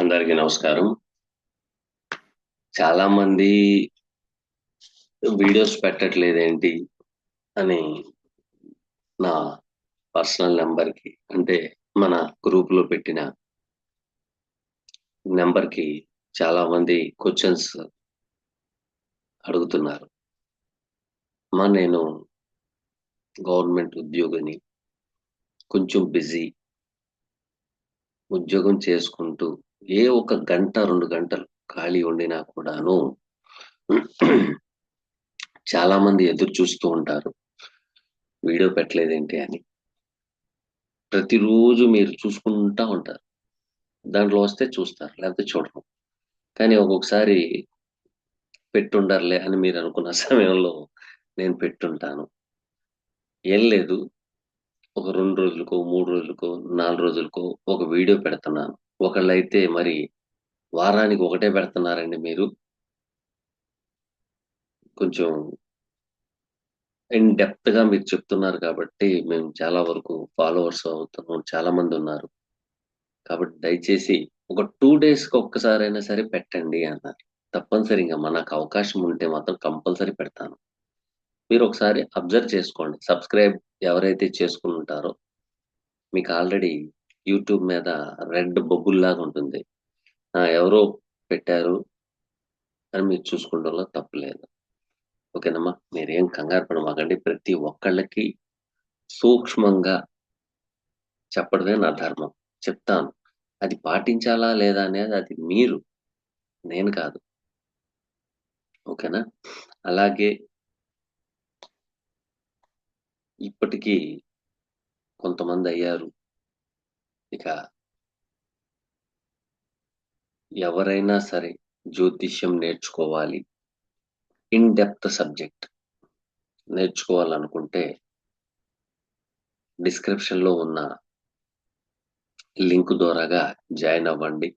అందరికీ నమస్కారం. చాలా మంది వీడియోస్ పెట్టట్లేదేంటి అని నా పర్సనల్ నెంబర్కి అంటే మన గ్రూప్లో పెట్టిన నెంబర్కి చాలా మంది క్వశ్చన్స్ అడుగుతున్నారు. నేను గవర్నమెంట్ ఉద్యోగిని, కొంచెం బిజీ, ఉద్యోగం చేసుకుంటూ ఒక గంట 2 గంటలు ఖాళీ ఉండినా కూడాను చాలా మంది ఎదురు చూస్తూ ఉంటారు వీడియో పెట్టలేదేంటి అని. ప్రతిరోజు మీరు చూసుకుంటా ఉంటారు. దాంట్లో వస్తే చూస్తారు, లేకపోతే చూడరు. కానీ ఒక్కొక్కసారి పెట్టుండరులే అని మీరు అనుకున్న సమయంలో నేను పెట్టుంటాను. ఏం లేదు, ఒక 2 రోజులకో, 3 రోజులకో, 4 రోజులకో ఒక వీడియో పెడుతున్నాను. ఒకళ్ళైతే మరి వారానికి ఒకటే పెడుతున్నారండి మీరు. కొంచెం ఇన్ డెప్త్‌గా మీరు చెప్తున్నారు కాబట్టి మేము చాలా వరకు ఫాలోవర్స్ అవుతున్నాం. చాలా మంది ఉన్నారు. కాబట్టి దయచేసి ఒక 2 డేస్‌కి ఒక్కసారైనా సరే పెట్టండి అన్నారు. తప్పనిసరిగా మనకు అవకాశం ఉంటే మాత్రం కంపల్సరీ పెడతాను. మీరు ఒకసారి అబ్జర్వ్ చేసుకోండి. సబ్స్క్రైబ్ ఎవరైతే చేసుకుని ఉంటారో మీకు ఆల్రెడీ యూట్యూబ్ మీద రెడ్ బొబ్బుల్లాగా ఉంటుంది. ఎవరో పెట్టారు అని మీరు చూసుకోవడంలో తప్పు లేదు. ఓకేనమ్మా? మీరేం కంగారు పడమాకండి. ప్రతి ఒక్కళ్ళకి సూక్ష్మంగా చెప్పడమే నా ధర్మం. చెప్తాను. అది పాటించాలా లేదా అనేది అది మీరు, నేను కాదు. ఓకేనా? అలాగే ఇప్పటికీ కొంతమందయ్యారు. ఇక ఎవరైనా సరే జ్యోతిష్యం నేర్చుకోవాలి, ఇన్ డెప్త్ సబ్జెక్ట్ నేర్చుకోవాలనుకుంటే డిస్క్రిప్షన్‌లో ఉన్న లింక్ ద్వారాగా జాయిన్ అవ్వండి.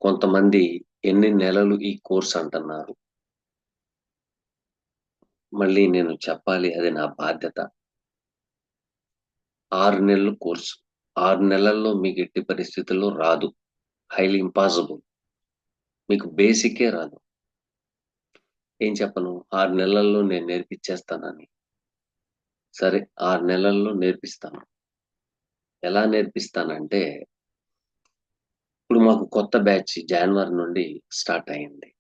కొంతమంది ఎన్ని నెలలు ఈ కోర్స్ అంటున్నారు. మళ్ళీ నేను చెప్పాలి, అది నా బాధ్యత. 6 నెలలు కోర్సు. 6 నెలల్లో మీకు ఎట్టి పరిస్థితుల్లో రాదు. Highly impossible. మీకు బేసికే రాదు. ఏం చెప్పను? 6 నెలల్లో నేను నేర్పిచ్చేస్తానని. సరే, 6 నెలల్లో నేర్పిస్తాను. ఎలా నేర్పిస్తానంటే, ఇప్పుడు మాకు కొత్త బ్యాచ్ జనవరి నుండి స్టార్ట్ అయింది.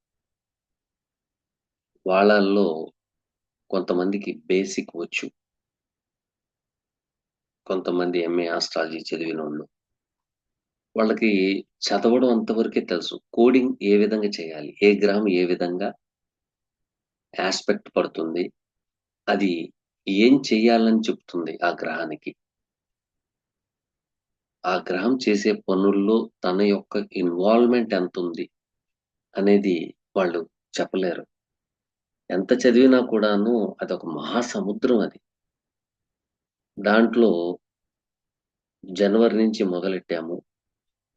వాళ్ళల్లో కొంతమందికి బేసిక్ వచ్చు. కొంతమంది ఎంఏ ఆస్ట్రాలజీ చదివినోళ్ళు. వాళ్ళకి చదవడం అంతవరకే తెలుసు. కోడింగ్ ఏ విధంగా చేయాలి? ఏ గ్రామ్ ఏ విధంగా యాస్పెక్ట్ పడుతుంది? అది ఏం చెయ్యాలని చెప్తుంది ఆ గ్రహానికి? ఆ గ్రహం చేసే పనుల్లో తన యొక్క ఇన్వాల్వ్‌మెంట్ ఎంతుంది అనేది వాళ్ళు చెప్పలేరు. ఎంత చదివినా కూడాను అదొక మహాసముద్రం అది. దాంట్లో జనవరి నుంచి మొదలెట్టాము.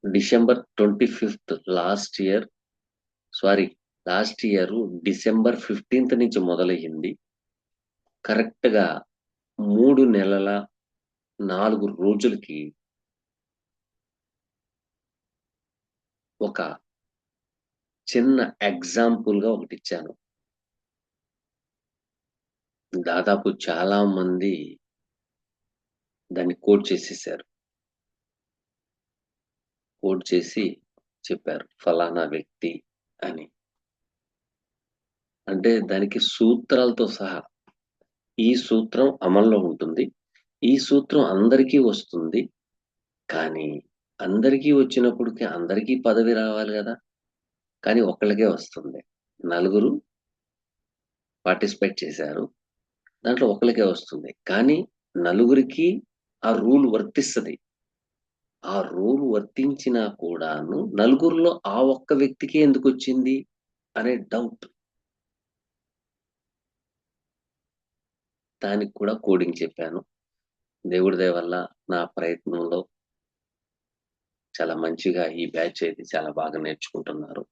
డిసెంబర్ 25థ్ లాస్ట్ ఇయర్ డిసెంబర్ 15థ్ నుంచి మొదలయ్యింది. కరెక్ట్‌గా 3 నెలల 4 రోజులకి ఒక చిన్న ఎగ్జాంపుల్‌గా ఒకటిచ్చాను. దాదాపు చాలా మంది దాన్ని కోట్ చేసేసారు. కోట్ చేసి చెప్పారు. ఫలానా వ్యక్తి అని. అంటే దానికి సూత్రాలతో సహా. ఈ సూత్రం అమల్లో ఉంటుంది. ఈ సూత్రం అందరికీ వస్తుంది. కానీ అందరికీ వచ్చినప్పటికి అందరికీ పదవి రావాలి గదా! కానీ ఒక్కళ్ళకే వస్తుంది. నలుగురు పార్టిసిపేట్ చేశారు. దాంట్లో ఒక్కళ్ళకే వస్తుంది. కానీ నలుగురికి ఆ రూల్ వర్తిస్తది. ఆ రూల్ వర్తించినా కూడాను నలుగురిలో ఆ ఒక్క వ్యక్తికే ఎందుకొచ్చింది అనే డౌట్. దానికి కూడా కోడింగ్ చెప్పాను. దేవుడి దయ వల్ల నా ప్రయత్నంలో చాలా మంచిగా ఈ బ్యాచ్ అయితే చాలా బాగా నేర్చుకుంటున్నారు.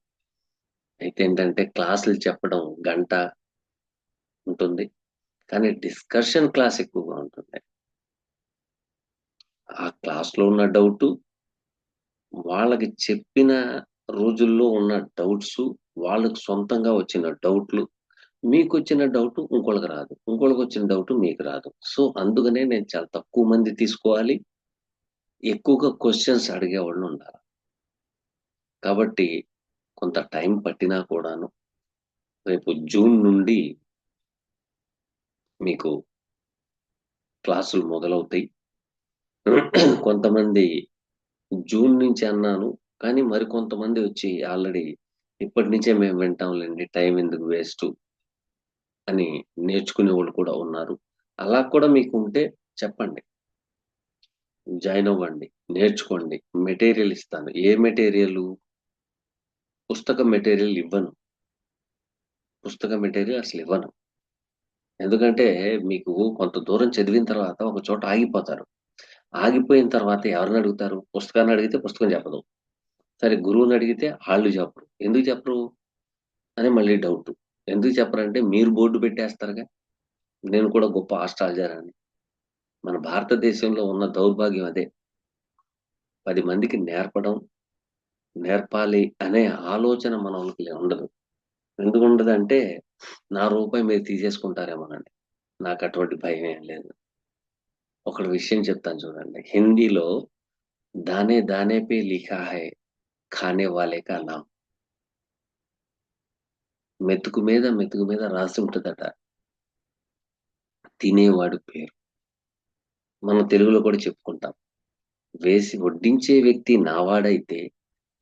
అయితే ఏంటంటే క్లాసులు చెప్పడం గంట ఉంటుంది. కానీ డిస్కషన్ క్లాస్ ఎక్కువగా ఉంటుంది. ఆ క్లాస్‌లో ఉన్న డౌటు వాళ్ళకి చెప్పిన రోజుల్లో ఉన్న డౌట్స్, వాళ్ళకి సొంతంగా వచ్చిన డౌట్‌లు, మీకొచ్చిన డౌట్ ఇంకోళ్ళకి రాదు. ఇంకోళ్ళకొచ్చిన డౌట్ మీకు రాదు. సో, అందుకనే నేను చాలా తక్కువ మంది తీసుకోవాలి. ఎక్కువగా క్వెషన్స్ అడిగేవాళ్ళుండాలి. కాబట్టి కొంత టైం పట్టినా కూడాను, రేపు జూన్ నుండి మీకు క్లాసులు మొదలవుతాయి. కొంతమంది జూన్ నుంచి అన్నాను. కానీ మరికొంతమంది వచ్చి ఆల్రెడీ ఇప్పటి నుంచే మేము వింటాంలెండి. టైం ఎందుకు వేస్టు అని నేర్చుకునేవాళ్ళు కూడా ఉన్నారు. అలా కూడా మీకుంటే చెప్పండి. జాయిన్ అవ్వండి. నేర్చుకోండి. మెటీరియల్ ఇస్తాను. ఏ మెటీరియలు? పుస్తక మెటీరియల్ ఇవ్వను. పుస్తక మెటీరియల్ అసలివ్వను. ఎందుకంటే మీకు కొంత దూరం చదివిన తర్వాత ఒక చోట ఆగిపోతారు. ఆగిపోయిన తర్వాత ఎవరిని అడుగుతారు? పుస్తకాన్ని అడిగితే పుస్తకం చెప్పదు. సరే గురువుని అడిగితే ఆళ్ళు చెప్పరు. ఎందుకు చెప్పరు? అని మళ్ళీ డౌటు. ఎందుకు చెప్పరంటే మీరు బోర్డ్ పెట్టేస్తారుగా. నేను కూడా గొప్ప ఆస్ట్రాలజర్ అని. మన భారతదేశంలో ఉన్న దౌర్భాగ్యం అదే. 10 మందికి నేర్పడం, నేర్పాలి అనే ఆలోచన మనోళ్ళకి ఉండదు. ఎందుకుండదంటే, నా రూపాయి మీరు తీసేసుకుంటారేమోనని. నాకటువంటి భయమేం లేదు. ఒకటి విషయం చెప్తాను చూడండి. హిందీలో 'దానే దానే పే లిఖా హై ఖానే వాలే కా నామ్' మెతుకు మీద, మెతుకు మీద రాసి ఉంటదట. తినేవాడి పేరు. మనం తెలుగులో కూడా చెప్పుకుంటాం. వేసి వడ్డించే వ్యక్తి నావాడైతే,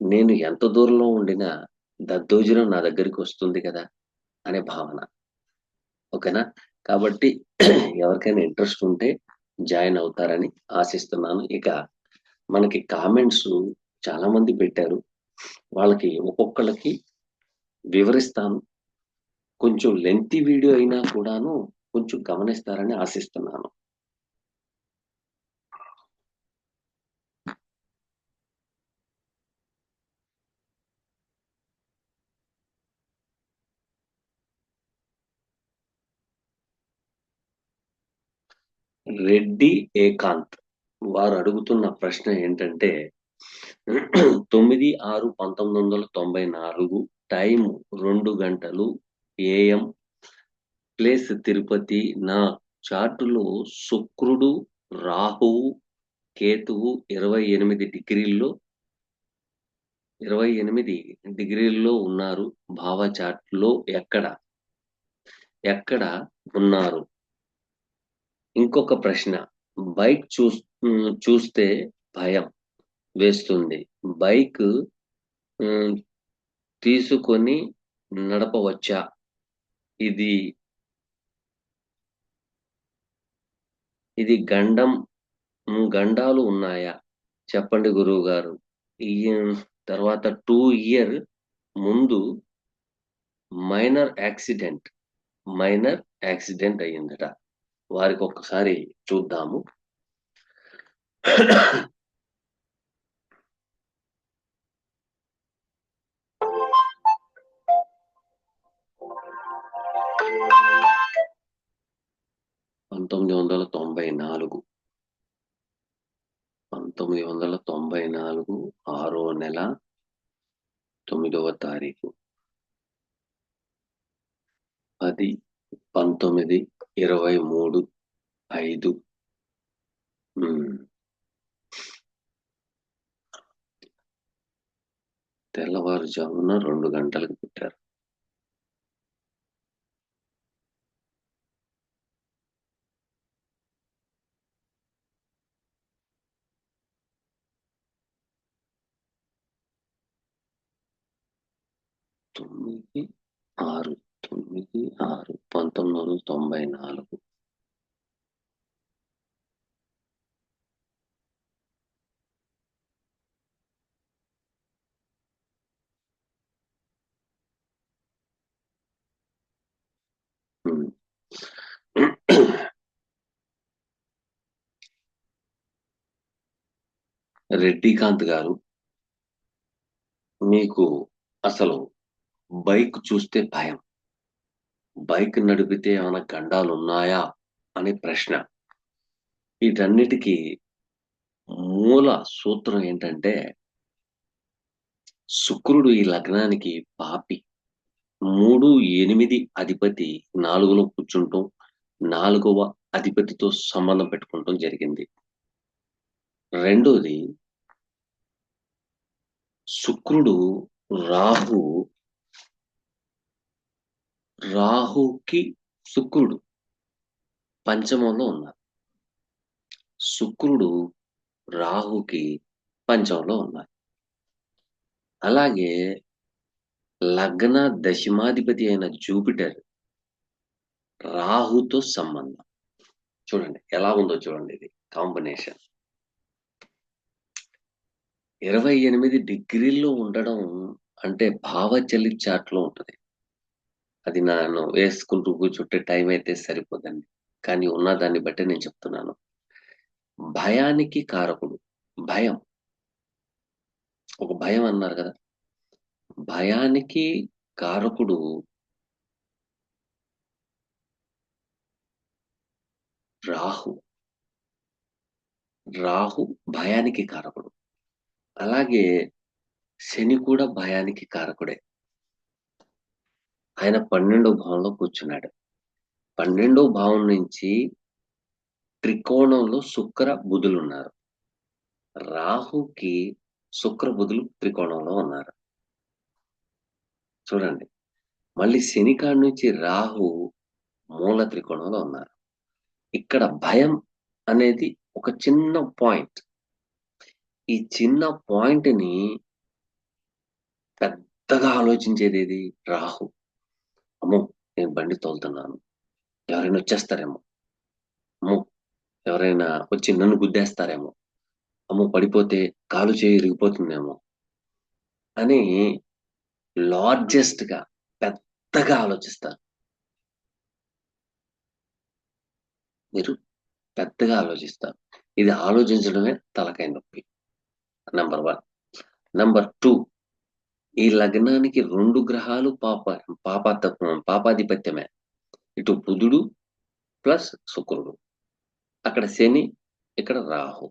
నేను ఎంత దూరంలో ఉండినా దద్దోజనం నా దగ్గరికొస్తుంది కదా! అనే భావన. ఓకేనా? కాబట్టి ఎవరికైనా ఇంట్రెస్ట్ ఉంటే జాయిన్ అవుతారని ఆశిస్తున్నాను. ఇక మనకి కామెంట్స్ చాలా మంది పెట్టారు. వాళ్ళకి ఒక్కొక్కళ్ళకి వివరిస్తాను. కొంచెం లెంగ్తీ వీడియో అయినా కూడాను కొంచెం గమనిస్తారని ఆశిస్తున్నాను. రెడ్డి ఏకాంత్ వారు అడుగుతున్న ప్రశ్న ఏంటంటే 9/6/1994 టైము 2 గంటలు ఏఎం ప్లేస్ తిరుపతి నా చార్టులో శుక్రుడు, రాహువు, కేతువు 28 డిగ్రీల్లో 28 డిగ్రీల్లో ఉన్నారు. భావ చార్ట్‌లో ఎక్కడ? ఎక్కడ ఉన్నారు? ఇంకొక ప్రశ్న చూస్తే భయం వేస్తుంది. బైక్ హ్మ్. తీసుకొని నడపవచ్చా? ఇది ఇది గండాలు ఉన్నాయా? చెప్పండి గురువుగారు. ఈ తర్వాత 2 ఇయర్ ముందు మైనర్ యాక్సిడెంట్, మైనర్ యాక్సిడెంట్ అయిందట. వారికొక్కసారి చూద్దాము. 1994, 1994 ఆరో నెల 9వ తారీఖు. 10, 19, 23, 5 హ్మ్. తెల్లవారుజామున 2 గంటలకు పుట్టారు. తొమ్మిది ఆరు 9/6/1994. హ్మ్. రెడ్డికాంత్ గారు, మీకు అసలు బైక్ చూస్తే భయం. బైక్ నడిపితే ఏమైనా గండాలున్నాయా? అని ప్రశ్న. వీటన్నిటికి మూల సూత్రం ఏంటంటే శుక్రుడు ఈ లగ్నానికి పాపి. 3, 8 అధిపతి 4లో కూర్చుంటాం, 4వ అధిపతితో సంబంధం పెట్టుకుంటాం జరిగింది. రెండోది, శుక్రుడు రాహు రాహుకి శుక్రుడు పంచమంలో ఉన్నారు. శుక్రుడు రాహుకి పంచమంలో ఉన్నారు. అలాగే లగ్న దశమాధిపతి అయిన జూపిటర్ రాహుతో సంబంధం. చూడండి ఎలా ఉందో, చూడండి ఇది కాంబినేషన్. 28 డిగ్రీల్లో ఉండడం అంటే భావచలి చాట్లో ఉంటది. అది నన్ను వేసుకుంటూ కూర్చుంటే టైం అయితే సరిపోదండి. కానీ ఉన్న దాన్ని బట్టి నేను చెప్తున్నాను. భయానికి కారకుడు. భయం, ఒక భయం అన్నారు కదా, భయానికి కారకుడు రాహు. రాహు భయానికి కారకుడు. అలాగే శని కూడా భయానికి కారకుడే. ఆయన 12వ భావంలో కూర్చున్నాడు. 12వ భావం నుంచి త్రికోణంలో శుక్ర బుధులు ఉన్నారు. రాహుకి శుక్ర బుధులు త్రికోణంలో ఉన్నారు. చూడండి, మళ్ళీ శని కాడి నుంచి రాహు మూల త్రికోణంలో ఉన్నారు. ఇక్కడ భయం అనేది ఒక చిన్న పాయింట్. ఈ చిన్న పాయింట్ ని పెద్దగా ఆలోచించేది ఏది? రాహు. అమ్మో, నేను బండి తోలుతున్నాను, ఎవరైనా వచ్చేస్తారేమో, అమ్మో ఎవరైనా వచ్చి నన్ను గుద్దేస్తారేమో, అమ్మో పడిపోతే కాలు చేయి ఇరిగిపోతుందేమో అని లార్జెస్ట్ గా పెద్దగా ఆలోచిస్తారు. మీరు పెద్దగా ఆలోచిస్తారు. ఇది ఆలోచించడమే తలకాయ నొప్పి. నంబర్ 1. నంబర్ 2, ఈ లగ్నానికి 2 గ్రహాలు పాపాధిపత్యమే. ఇటు బుధుడు ప్లస్ శుక్రుడు, అక్కడ శని, ఇక్కడ రాహు.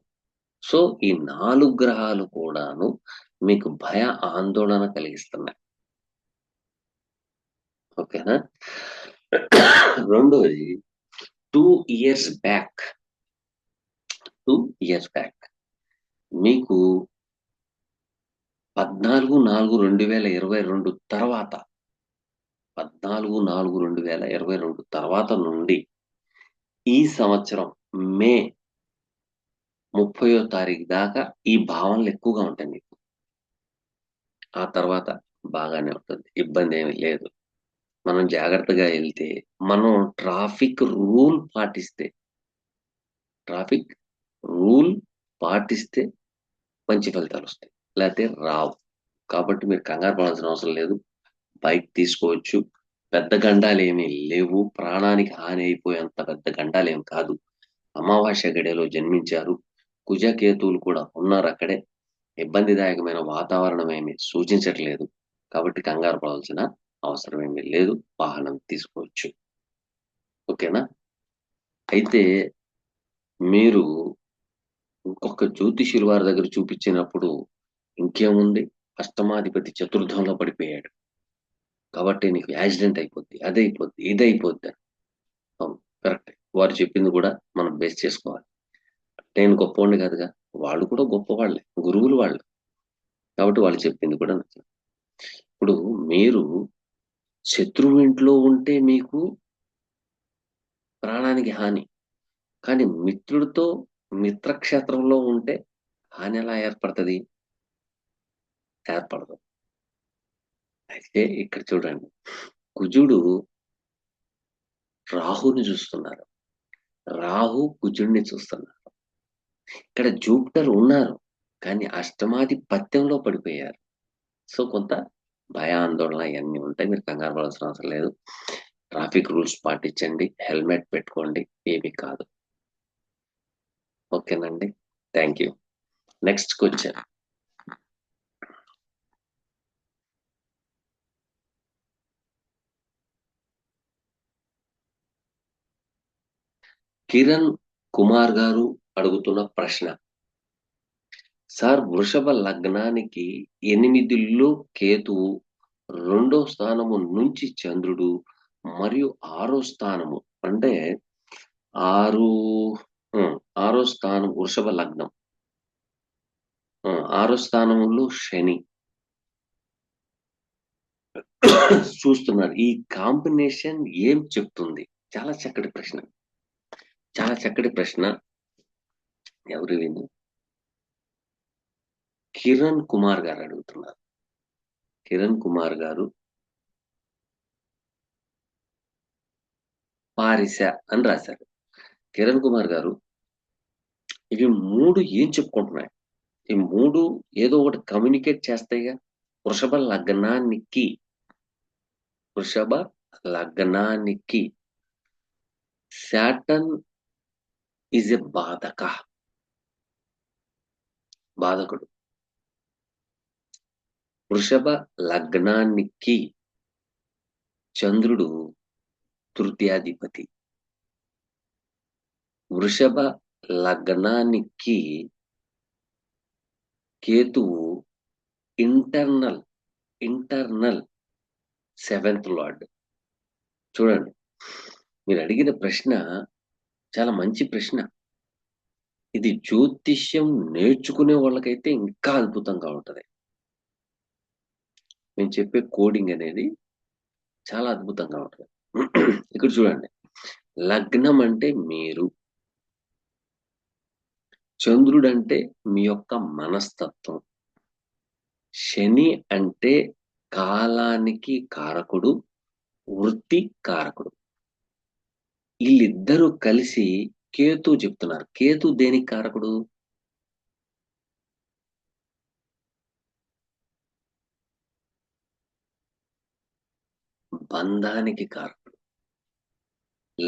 సో ఈ 4 గ్రహాలు కూడాను మీకు భయ ఆందోళన కలిగిస్తున్నాయి. ఓకేనా? రెండోది, 2 ఇయర్స్ బ్యాక్ 2 ఇయర్స్ బ్యాక్ మీకు 14/4/2022 తర్వాత 14/4/2022 తర్వాత నుండి ఈ సంవత్సరం మే 30వ తారీఖు దాకా ఈ భావనలు ఎక్కువగా ఉంటాయి మీకు. ఆ తర్వాత బాగానే ఉంటుంది, ఇబ్బంది ఏమీ లేదు. మనం జాగ్రత్తగా వెళ్తే, మనం ట్రాఫిక్ రూల్ పాటిస్తే ట్రాఫిక్ రూల్ పాటిస్తే మంచి ఫలితాలు వస్తాయి, లేకపోతే రావు. కాబట్టి మీరు కంగారు పడాల్సిన అవసరం లేదు. బైక్ తీసుకోవచ్చు. పెద్ద గండాలు ఏమీ లేవు, ప్రాణానికి హాని అయిపోయేంత పెద్ద గండాలు ఏం కాదు. అమావాస్య గడియలో జన్మించారు, కుజకేతువులు కూడా ఉన్నారు అక్కడే. ఇబ్బందిదాయకమైన వాతావరణం ఏమీ సూచించట్లేదు. కాబట్టి కంగారు పడాల్సిన అవసరం ఏమీ లేదు. వాహనం తీసుకోవచ్చు. ఓకేనా? అయితే మీరు ఇంకొక జ్యోతిష్యుల వారి దగ్గర చూపించినప్పుడు ఇంకేముంది, అష్టమాధిపతి చతుర్థంలో పడిపోయాడు కాబట్టి నీకు యాక్సిడెంట్ అయిపోద్ది, అదైపోద్ది, ఇదైపోద్ది. అవును, కరెక్ట్. వారు చెప్పింది కూడా మనం బేస్ చేసుకోవాలి. నేను గొప్పవాడిని కాదుగా, వాళ్ళు కూడా గొప్పవాళ్ళే, గురువులు వాళ్ళు. కాబట్టి వాళ్ళు చెప్పింది కూడా నచ్చింది. ఇప్పుడు మీరు శత్రువు ఇంట్లో ఉంటే మీకు ప్రాణానికి హాని, కానీ మిత్రుడితో మిత్రక్షేత్రంలో ఉంటే హాని ఎలా ఏర్పడుతుంది? ఏర్పడదు. అయితే ఇక్కడ చూడండి, కుజుడు రాహుని చూస్తున్నారు, రాహు కుజుడిని చూస్తున్నారు. ఇక్కడ జూపిటర్ ఉన్నారు, కానీ అష్టమాధిపత్యంలో పడిపోయారు. సో కొంత భయాందోళన ఇవన్నీ ఉంటాయి. మీరు కంగారు పడాల్సిన అవసరం లేదు. ట్రాఫిక్ రూల్స్ పాటించండి, హెల్మెట్ పెట్టుకోండి, ఏమీ కాదు. ఓకేనండి, thank you. Next question. Kiran Kumar గారు అడుగుతున్న ప్రశ్న: సార్ వృషభ లగ్నానికి 8లో కేతువు, 2వ స్థానము నుంచి చంద్రుడు మరియు 6వ స్థానము అంటే 6 6వ స్థానం వృషభ లగ్నం, 6వ స్థానంలో శని చూస్తున్నారు. ఈ కాంబినేషన్ ఏం చెప్తుంది? చాలా చక్కటి ప్రశ్న. చాలా చక్కటి ప్రశ్న. ఎవరు విని కిరణ్ కుమార్ గారు అడుగుతున్నారు. కిరణ్ కుమార్ గారు పారిశ అని రాశారు. కిరణ్ కుమార్ గారు, ఇవి 3 ఏం చెప్పుకుంటున్నాయి? ఈ 3 ఏదో ఒకటి కమ్యూనికేట్ చేస్తాయిగా. వృషభ లగ్నానికి వృషభ లగ్నానికి సాటర్న్ ఈజ్ ఎ బాధకుడు. వృషభ లగ్నానికి చంద్రుడు తృతీయాధిపతి. వృషభ లగ్నానికి కేతువు ఇంటర్నల్ 7th లార్డ్. చూడండి, మీరు అడిగిన ప్రశ్న చాలా మంచి ప్రశ్న. ఇది జ్యోతిష్యం నేర్చుకునే వాళ్ళకైతే ఇంకా అద్భుతంగా ఉంటది. నేను చెప్పే కోడింగ్ అనేది చాలా అద్భుతంగా ఉంటది. ఇక్కడ చూడండి, లగ్నం అంటే మీరు, చంద్రుడు అంటే మీ యొక్క మనస్తత్వం, శని అంటే కాలానికి కారకుడు, వృత్తి కారకుడు. వీళ్ళిద్దరూ కలిసి కేతు చెప్తున్నారు. కేతు దేనికి కారకుడు? బంధానికి కారకుడు,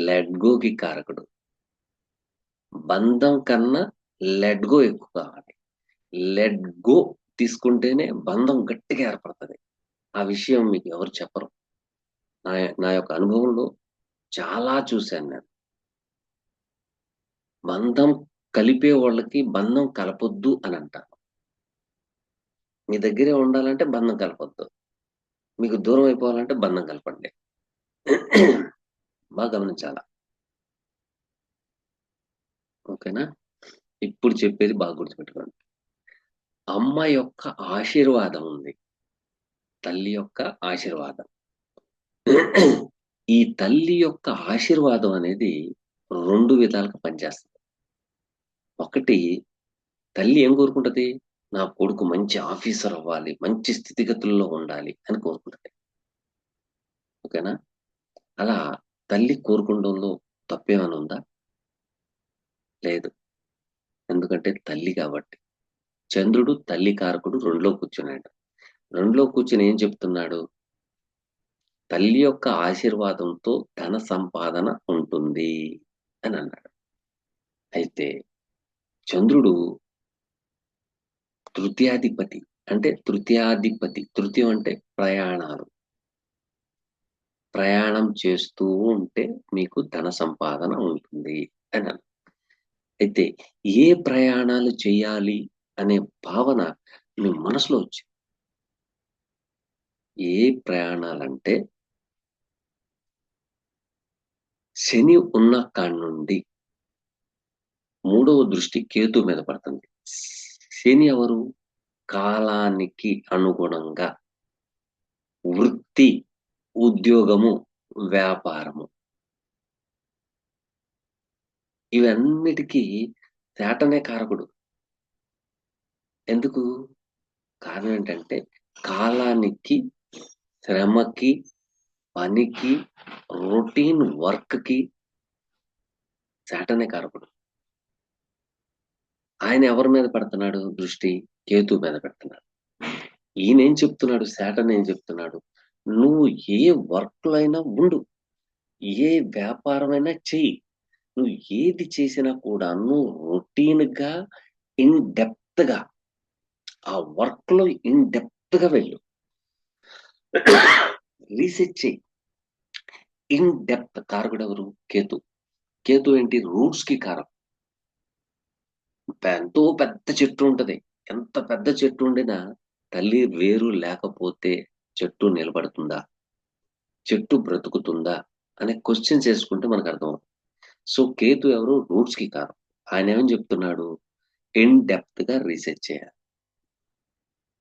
లెట్ గోకి కారకుడు. బంధం కన్నా లెట్ గో ఎక్కువ కావాలి. లెట్ గో తీసుకుంటేనే బంధం గట్టిగా ఏర్పడుతుంది. ఆ విషయం మీకు ఎవరు చెప్పరు. నా యొక్క అనుభవంలో చాలా చూశాను నేను. బంధం కలిపే వాళ్ళకి బంధం కలపొద్దు అని అంటారు. మీ దగ్గరే ఉండాలంటే బంధం కలపొద్దు, మీకు దూరం అయిపోవాలంటే బంధం కలపండి. బాగా గమనించాల. ఓకేనా? ఇప్పుడు చెప్పేది బాగా గుర్తుపెట్టుకోండి. అమ్మ యొక్క ఆశీర్వాదం ఉంది, తల్లి యొక్క ఆశీర్వాదం. ఈ తల్లి యొక్క ఆశీర్వాదం అనేది 2 విధాలుగా పనిచేస్తుంది. ఒకటి, తల్లి ఏం కోరుకుంటది? నా కొడుకు మంచి ఆఫీసర్ అవ్వాలి, మంచి స్థితిగతుల్లో ఉండాలి అని కోరుకుంటది. ఓకేనా? అలా తల్లి కోరుకుండంలో తప్పేమైనా ఉందా? లేదు. ఎందుకంటే తల్లి కాబట్టి. చంద్రుడు తల్లి కారకుడు 2లో కూర్చున్నాడు. 2లో కూర్చుని ఏం చెప్తున్నాడు? తల్లి యొక్క ఆశీర్వాదంతో ధన సంపాదన ఉంటుంది అని అన్నాడు. అయితే చంద్రుడు తృతీయాధిపతి. తృతీయం అంటే ప్రయాణాలు. ప్రయాణం చేస్తూ ఉంటే మీకు ధన సంపాదన ఉంటుంది అని అన్నాడు. అయితే ఏ ప్రయాణాలు చేయాలి అనే భావన మీ మనసులో వచ్చింది. ఏ ప్రయాణాలంటే శని ఉన్న కాడి నుండి 3వ దృష్టి కేతు మీద పడుతుంది. శని ఎవరు? కాలానికి అనుగుణంగా వృత్తి, ఉద్యోగము, వ్యాపారము, ఇవన్నిటికీ శాటర్నే కారకుడు. ఎందుకు? కారణం ఏంటంటే కాలానికి, శ్రమకి, పనికి, రొటీన్ వర్క్ కి శాటర్నే కారకుడు. ఆయన ఎవరి మీద పెడుతున్నాడు దృష్టి? కేతు మీద పెడుతున్నాడు. ఈయన ఏం చెప్తున్నాడు? శాటర్న్ ఏం చెప్తున్నాడు? నువ్వు ఏ వర్క్ లో అయినా ఉండు, ఏ వ్యాపారమైనా చెయ్యి, నువ్వు ఏది చేసినా కూడా నువ్వు రొటీన్ గా, ఇన్ డెప్త్ గా ఆ వర్క్ లో ఇన్ డెప్త్ గా వెళ్ళు, రీసెర్చ్ చెయ్యి. ఇన్ డెప్త్ కారకుడు ఎవరు? కేతు. కేతు ఏంటి? రూట్స్ కి కారకుడు. ఎంతో పెద్ద చెట్టు ఉంటది, ఎంత పెద్ద చెట్టు ఉండినా తల్లి వేరు లేకపోతే చెట్టు నిలబడుతుందా? చెట్టు బ్రతుకుతుందా? అనే క్వెషన్స్ చేసుకుంటే మనకు అర్థమవుతుంది. సో కేతు ఎవరు? రూట్స్ కి కారణం. ఆయన ఏమని చెప్తున్నాడు? ఇన్ డెప్త్ గా రీసెర్చ్ చేయాలి.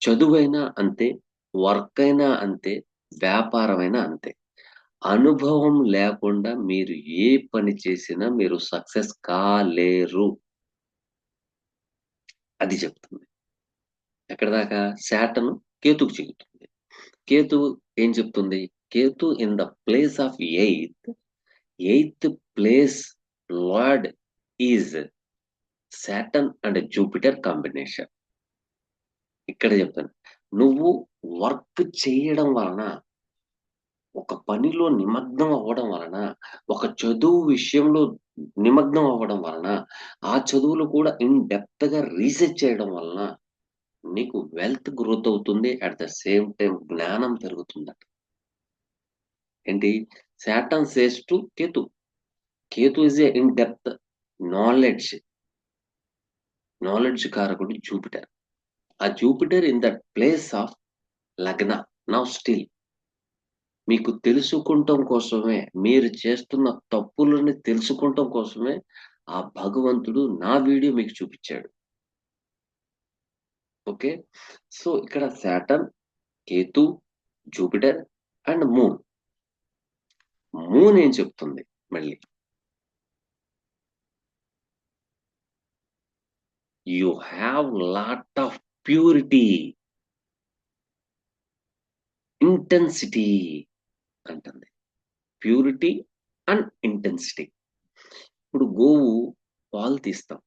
చదువైనా అంతే, వర్క్ అయినా అంతే, వ్యాపారమైనా అంతే. అనుభవం లేకుండా మీరు ఏ పని చేసినా మీరు సక్సెస్ కాలేరు. అది చెప్తుంది. ఎక్కడ దాకా? శాటర్న్ కేతుకు చెబుతుంది. కేతు ఏం చెప్తుంది? Ketu in the place of eighth place lord is Saturn and Jupiter combination. ఇక్కడ చెప్తాను. నువ్వు వర్క్ చేయడం వలన, ఒక పనిలో నిమగ్నం అవ్వడం వలన, ఒక చదువు విషయంలో నిమగ్నం అవ్వడం వలన, ఆ చదువులు కూడా ఇన్ డెప్త్ గా రీసెర్చ్ చేయడం వలన నీకు వెల్త్ గ్రోత్ అవుతుంది. అట్ ద సేమ్ టైం జ్ఞానం పెరుగుతుందట. ఏంటి? Saturn says to Ketu. Ketu is a in depth knowledge. Knowledge కారకుడు జూపిటర్. ఆ Jupiter in that place of లగ్న. నౌ స్టిల్ మీకు తెలుసుకుంటం కోసమే, మీరు చేస్తున్న తప్పులని తెలుసుకుంటం కోసమే ఆ భగవంతుడు నా వీడియో మీకు చూపించాడు. ఓకే. సో ఇక్కడ Saturn, Ketu, Jupiter and moon. Moon ఏం చెప్తుంది మళ్ళీ? You have lot of purity, intensity అంటుంది. Purity and intensity. ఇప్పుడు గోవు పాలు తీస్తాం.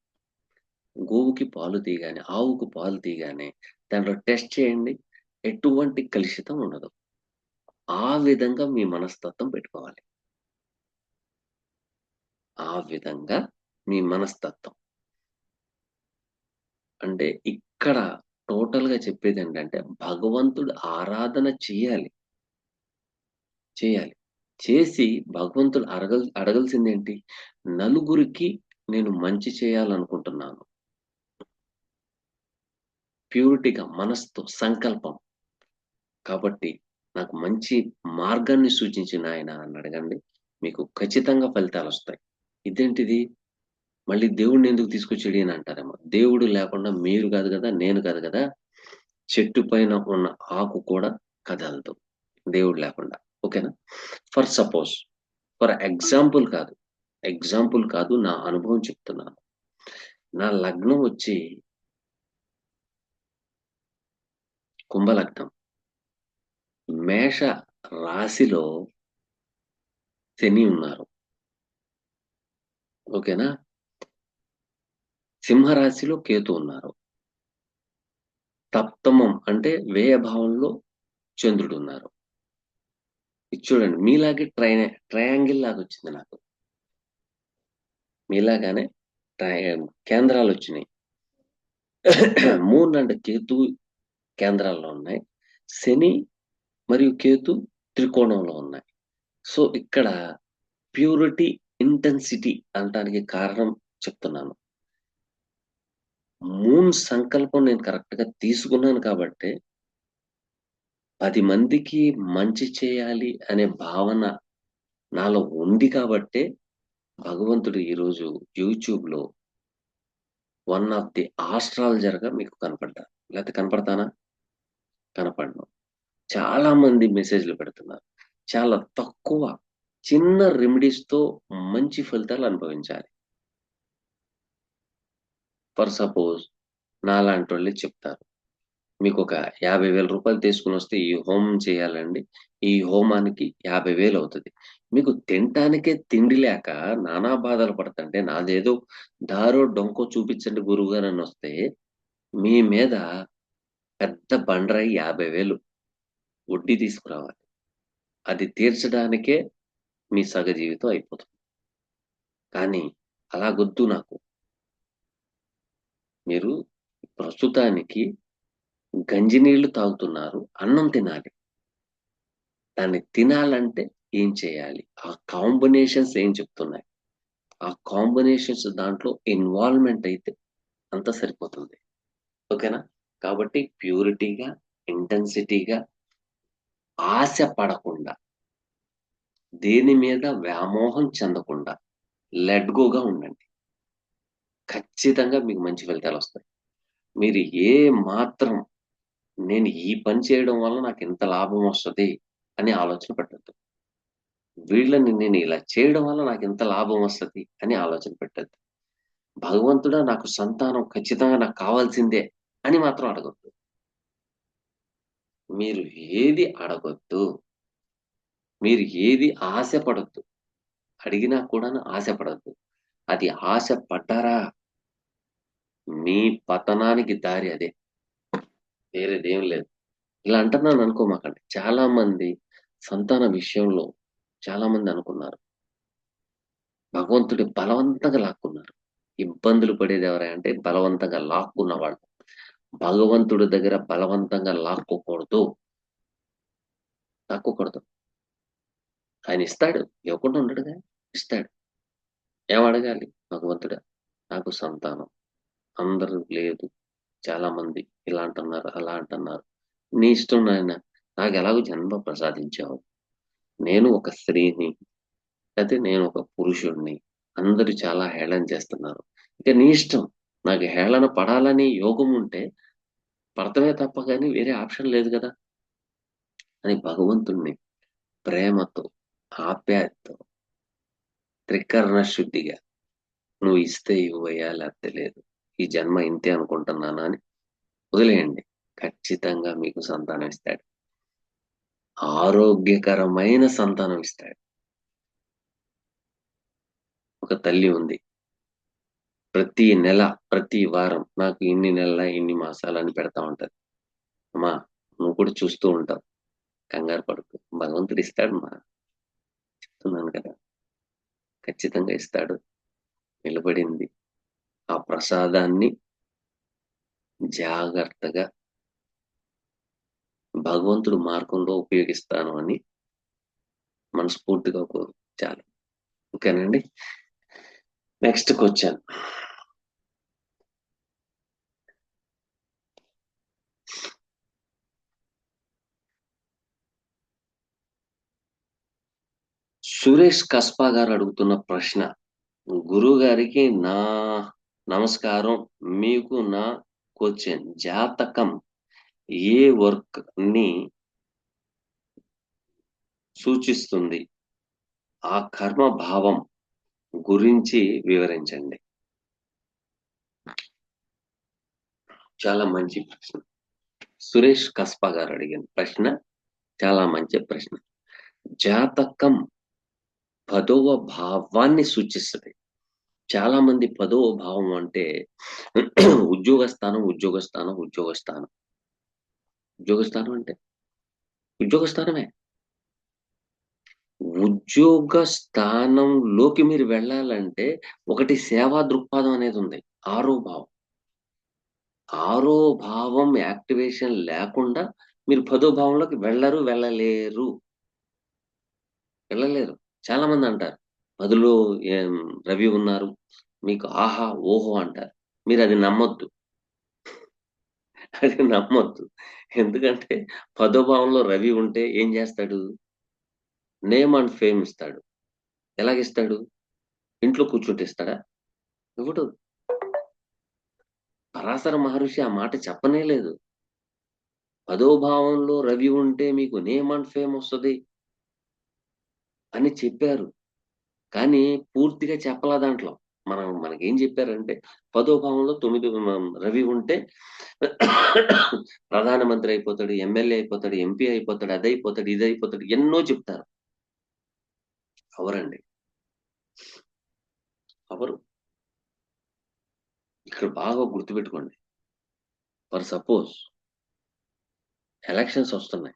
గోవుకి పాలు తీయగానే, ఆవుకు పాలు తీయగానే దాంట్లో టెస్ట్ చేయండి. ఎటువంటి కలుషితం ఉండదు. ఆ విధంగా మీ మనస్తత్వం పెట్టుకోవాలి. ఆ విధంగా మీ మనస్తత్వం. అంటే ఇక్కడ టోటల్‌గా చెప్పేదేంటంటే భగవంతుడి ఆరాధన చేయాలి. చేయాలి. చేసి భగవంతుడు అడగాల్సిందేంటి? నలుగురికి నేను మంచి చేయాలనుకుంటున్నాను. ప్యూరిటీగా మనసుతో సంకల్పం. కాబట్టి నాకు మంచి మార్గాన్ని సూచించు నాయనా అని అడగండి. మీకు ఖచ్చితంగా ఫలితాలొస్తాయి. ఇదేంటిది? మళ్ళీ దేవుడిని ఎందుకు తీసుకొచ్చాడు ఈయన అంటారేమో. దేవుడు లేకుండా మీరు కాదు కదా! నేను కాదు కదా! చెట్టు పైన ఉన్న ఆకు కూడా కదలదు. దేవుడు లేకుండా. ఓకేనా? ఫర్ సపోజ్, ఫర్ ఎగ్జాంపుల్ కాదు. ఎగ్జాంపుల్ కాదు. నా అనుభవం చెప్తున్నాను. నా లగ్నం వచ్చి కుంభలగ్నం. మేష రాశిలో శని ఉన్నారు. ఓకేనా? సింహరాశిలో కేతు ఉన్నారు. సప్తమం అంటే వ్యయ భావంలో చంద్రుడున్నారు. ఇది చూడండి మీలాగే ట్రయాంగిల్ లాగా వచ్చింది నాకు. మీలాగానే ట్రై కేంద్రాలొచ్చినాయి. మూన్ అండ్ కేతు కేంద్రాల్లో ఉన్నాయి. శని మరియు కేతు త్రికోణంలో ఉన్నాయి. సో ఇక్కడ ప్యూరిటీ, ఇంటెన్సిటీ అనటానికి కారణం చెప్తున్నాను. మూన్ సంకల్పం నేను కరెక్ట్‌గా తీసుకున్నాను కాబట్టే 10 మందికి మంచి చేయాలి అనే భావన నాలో ఉంది కాబట్టే భగవంతుడు ఈరోజు యూట్యూబ్‌లో వన్ ఆఫ్ ది ఆస్ట్రాలజర్‌గా మీకు కనపడ్డా. లేతే కనపడతానా? కనపడను. చాలా మంది మెసేజ్‌లు పెడుతున్నారు. చాలా తక్కువ చిన్న రెమెడీస్‌తో మంచి ఫలితాలు అనుభవించాలి. ఫర్ సపోజ్ నాలాంటోళ్ళే చెప్తారు. మీకొక రూ. 50,000 తీసుకొనొస్తే ఈ హోమం చేయాలండి. ఈ హోమానికి 50,000 అవుతది. మీకు తినటానికే తిండి లేక నానా బాధలు పడతంటే నాదేదో దారో డొంకో చూపించండి గురువుగారనొస్తే మీ మీద పెద్ద బండరాయి 50,000 వడ్డీ తీసుకురావాలి. అది తీర్చడానికే మీ సగ జీవితం అయిపోతుంది. కానీ అలాగొద్దు నాకు. మీరు ప్రస్తుతానికి గంజి నీళ్లు తాగుతున్నారు. అన్నం తినాలి. దాన్ని తినాలంటే ఏం చేయాలి? ఆ కాంబినేషన్స్ ఏం చెప్తున్నాయి? ఆ కాంబినేషన్స్ దాంట్లో ఇన్వాల్వ్‌మెంట్ అయితే అంతా సరిపోతుంది. ఓకేనా? కాబట్టి ప్యూరిటీగా, ఇంటెన్సిటీగా, ఆశ పడకుండా, దేని మీద వ్యామోహం చెందకుండా లెట్ గోగా ఉండండి. ఖచ్చితంగా మీకు మంచి ఫలితాలొస్తాయి. మీరు ఏ మాత్రం నేను ఈ పని చేయడం వల్ల నాకింత లాభం వస్తది అని ఆలోచన పెట్టొద్దు. వీళ్ళని నేను ఇలా చేయడం వల్ల నాకింత లాభం వస్తది అని ఆలోచన పెట్టొద్దు. భగవంతుడా నాకు సంతానం ఖచ్చితంగా నాకు కావాల్సిందే అని మాత్రం అడగొద్దు. మీరు ఏది అడగొద్దు. మీరు ఏది ఆశపడొద్దు. అడిగినా కూడాను ఆశపడొద్దు. అది ఆశ పడ్డారా మీ పతనానికి దారి అదే. వేరేదేం లేదు. ఇలా అంటున్నాననుకోమాకండి. చాలా మంది సంతాన విషయంలో చాలా మంది అనుకున్నారు. భగవంతుడు బలవంతంగా లాక్కున్నారు. ఇబ్బందులు పడేదెవరా అంటే బలవంతంగా లాక్కున్నవాళ్ళు. భగవంతుడి దగ్గర బలవంతంగా లాక్కోకూడదు. లాక్కోకూడదు. ఆయన ఇస్తాడు. ఇవ్వకుండా ఉండడుగా. ఇస్తాడు. ఏమడగాలి? భగవంతుడా నాకు సంతానం. అందరూ లేదు. చాలా మంది ఇలా అంటున్నారు, అలా అంటున్నారు. నీ ఇష్టం నాయన. నాకెలాగో జన్మ ప్రసాదించావు. నేను ఒక స్త్రీని, అయితే నేను ఒక పురుషుడిని. అందరూ చాలా హేళన చేస్తున్నారు. ఇక నీ ఇష్టం. నాకు హేళన పడాలని యోగం ఉంటే పడతమే తప్ప గాని వేరే ఆప్షన్ లేదు గదా! అని భగవంతుడిని ప్రేమతో, ఆప్యాయతతో, త్రికరణ శుద్ధిగా నువ్వు ఇస్తే ఇవ్వయ్యా లేకపోతే లేదు. ఈ జన్మ ఇంతే అనుకుంటున్నాను అని వదిలేయండి. ఖచ్చితంగా మీకు సంతానం ఇస్తాడు. ఆరోగ్యకరమైన సంతానం ఇస్తాడు. ఒక తల్లి ఉంది. ప్రతి నెల, ప్రతి వారం నాకు ఇన్ని నెలల, ఇన్ని మాసాలని పెడతా ఉంటది. అమ్మా నువ్వు కూడా చూస్తూ ఉంటావు. కంగారు పడకు. భగవంతుడు ఇస్తాడమ్మా. చెప్తున్నాను కదా! ఖచ్చితంగా ఇస్తాడు. నిలబడింది. ఆ ప్రసాదాన్ని జాగ్రత్తగా భగవంతుడు మార్గంలో ఉపయోగిస్తాను అని మనస్ఫూర్తిగా చాలు. ఓకేనండి. Next question. సురేష్ కస్పా గారు అడుగుతున్న ప్రశ్న. గురువు గారికి నా నమస్కారం. మీకు నా క్వశ్చన్. జాతకం ఏ వర్క్ ని సూచిస్తుంది? ఆ కర్మ భావం గురించి వివరించండి. చాలా మంచి ప్రశ్న. సురేష్ కస్పా గారు అడిగిన ప్రశ్న చాలా మంచి ప్రశ్న. జాతకం 10వ భావాన్ని సూచిస్తది. చాలా మంది 10వ భావం అంటే ఉద్యోగస్థానం, ఉద్యోగస్థానం, ఉద్యోగస్థానం. ఉద్యోగస్థానం అంటే ఉద్యోగస్థానమే. ఉద్యోగ స్థానంలోకి మీరు వెళ్ళాలంటే ఒకటి సేవా దృక్పథం అనేది ఉంది. ఆరో భావం. ఆరో భావం యాక్టివేషన్ లేకుండా మీరు 10వ భావంలోకి వెళ్ళలేరు. వెళ్ళలేరు. చాలా మంది అంటారు. 10లో ఏం రవి ఉన్నారు. మీకు ఆహా! ఓహో! అంటారు. మీరది నమ్మొద్దు. అది నమ్మొద్దు. ఎందుకంటే 10వ భావంలో రవి ఉంటే ఏం చేస్తాడు? నేమ్ అండ్ ఫేమ్ ఇస్తాడు. ఎలాగిస్తాడు? ఇంట్లో కూర్చుంటే ఇస్తాడా? ఇవ్వడు. పరాశర మహర్షి ఆ మాట చెప్పనే లేదు. 10వ భావంలో రవి ఉంటే మీకు నేమ్ అండ్ ఫేమ్ వస్తది అని చెప్పారు. కానీ పూర్తిగా చెప్పలా దాంట్లో. మనకేం చెప్పారంటే 10వ భావంలో 9 రవి ఉంటే ప్రధానమంత్రి అయిపోతాడు, ఎమ్మెల్యే అయిపోతాడు, ఎంపీ అయిపోతాడు, అదయిపోతాడు, ఇదయిపోతాడు ఎన్నో చెప్తారు. అవరండి. అవరు. ఇక్కడ బాగా గుర్తుపెట్టుకోండి. ఫర్ సపోజ్ ఎలక్షన్స్ వస్తున్నాయి.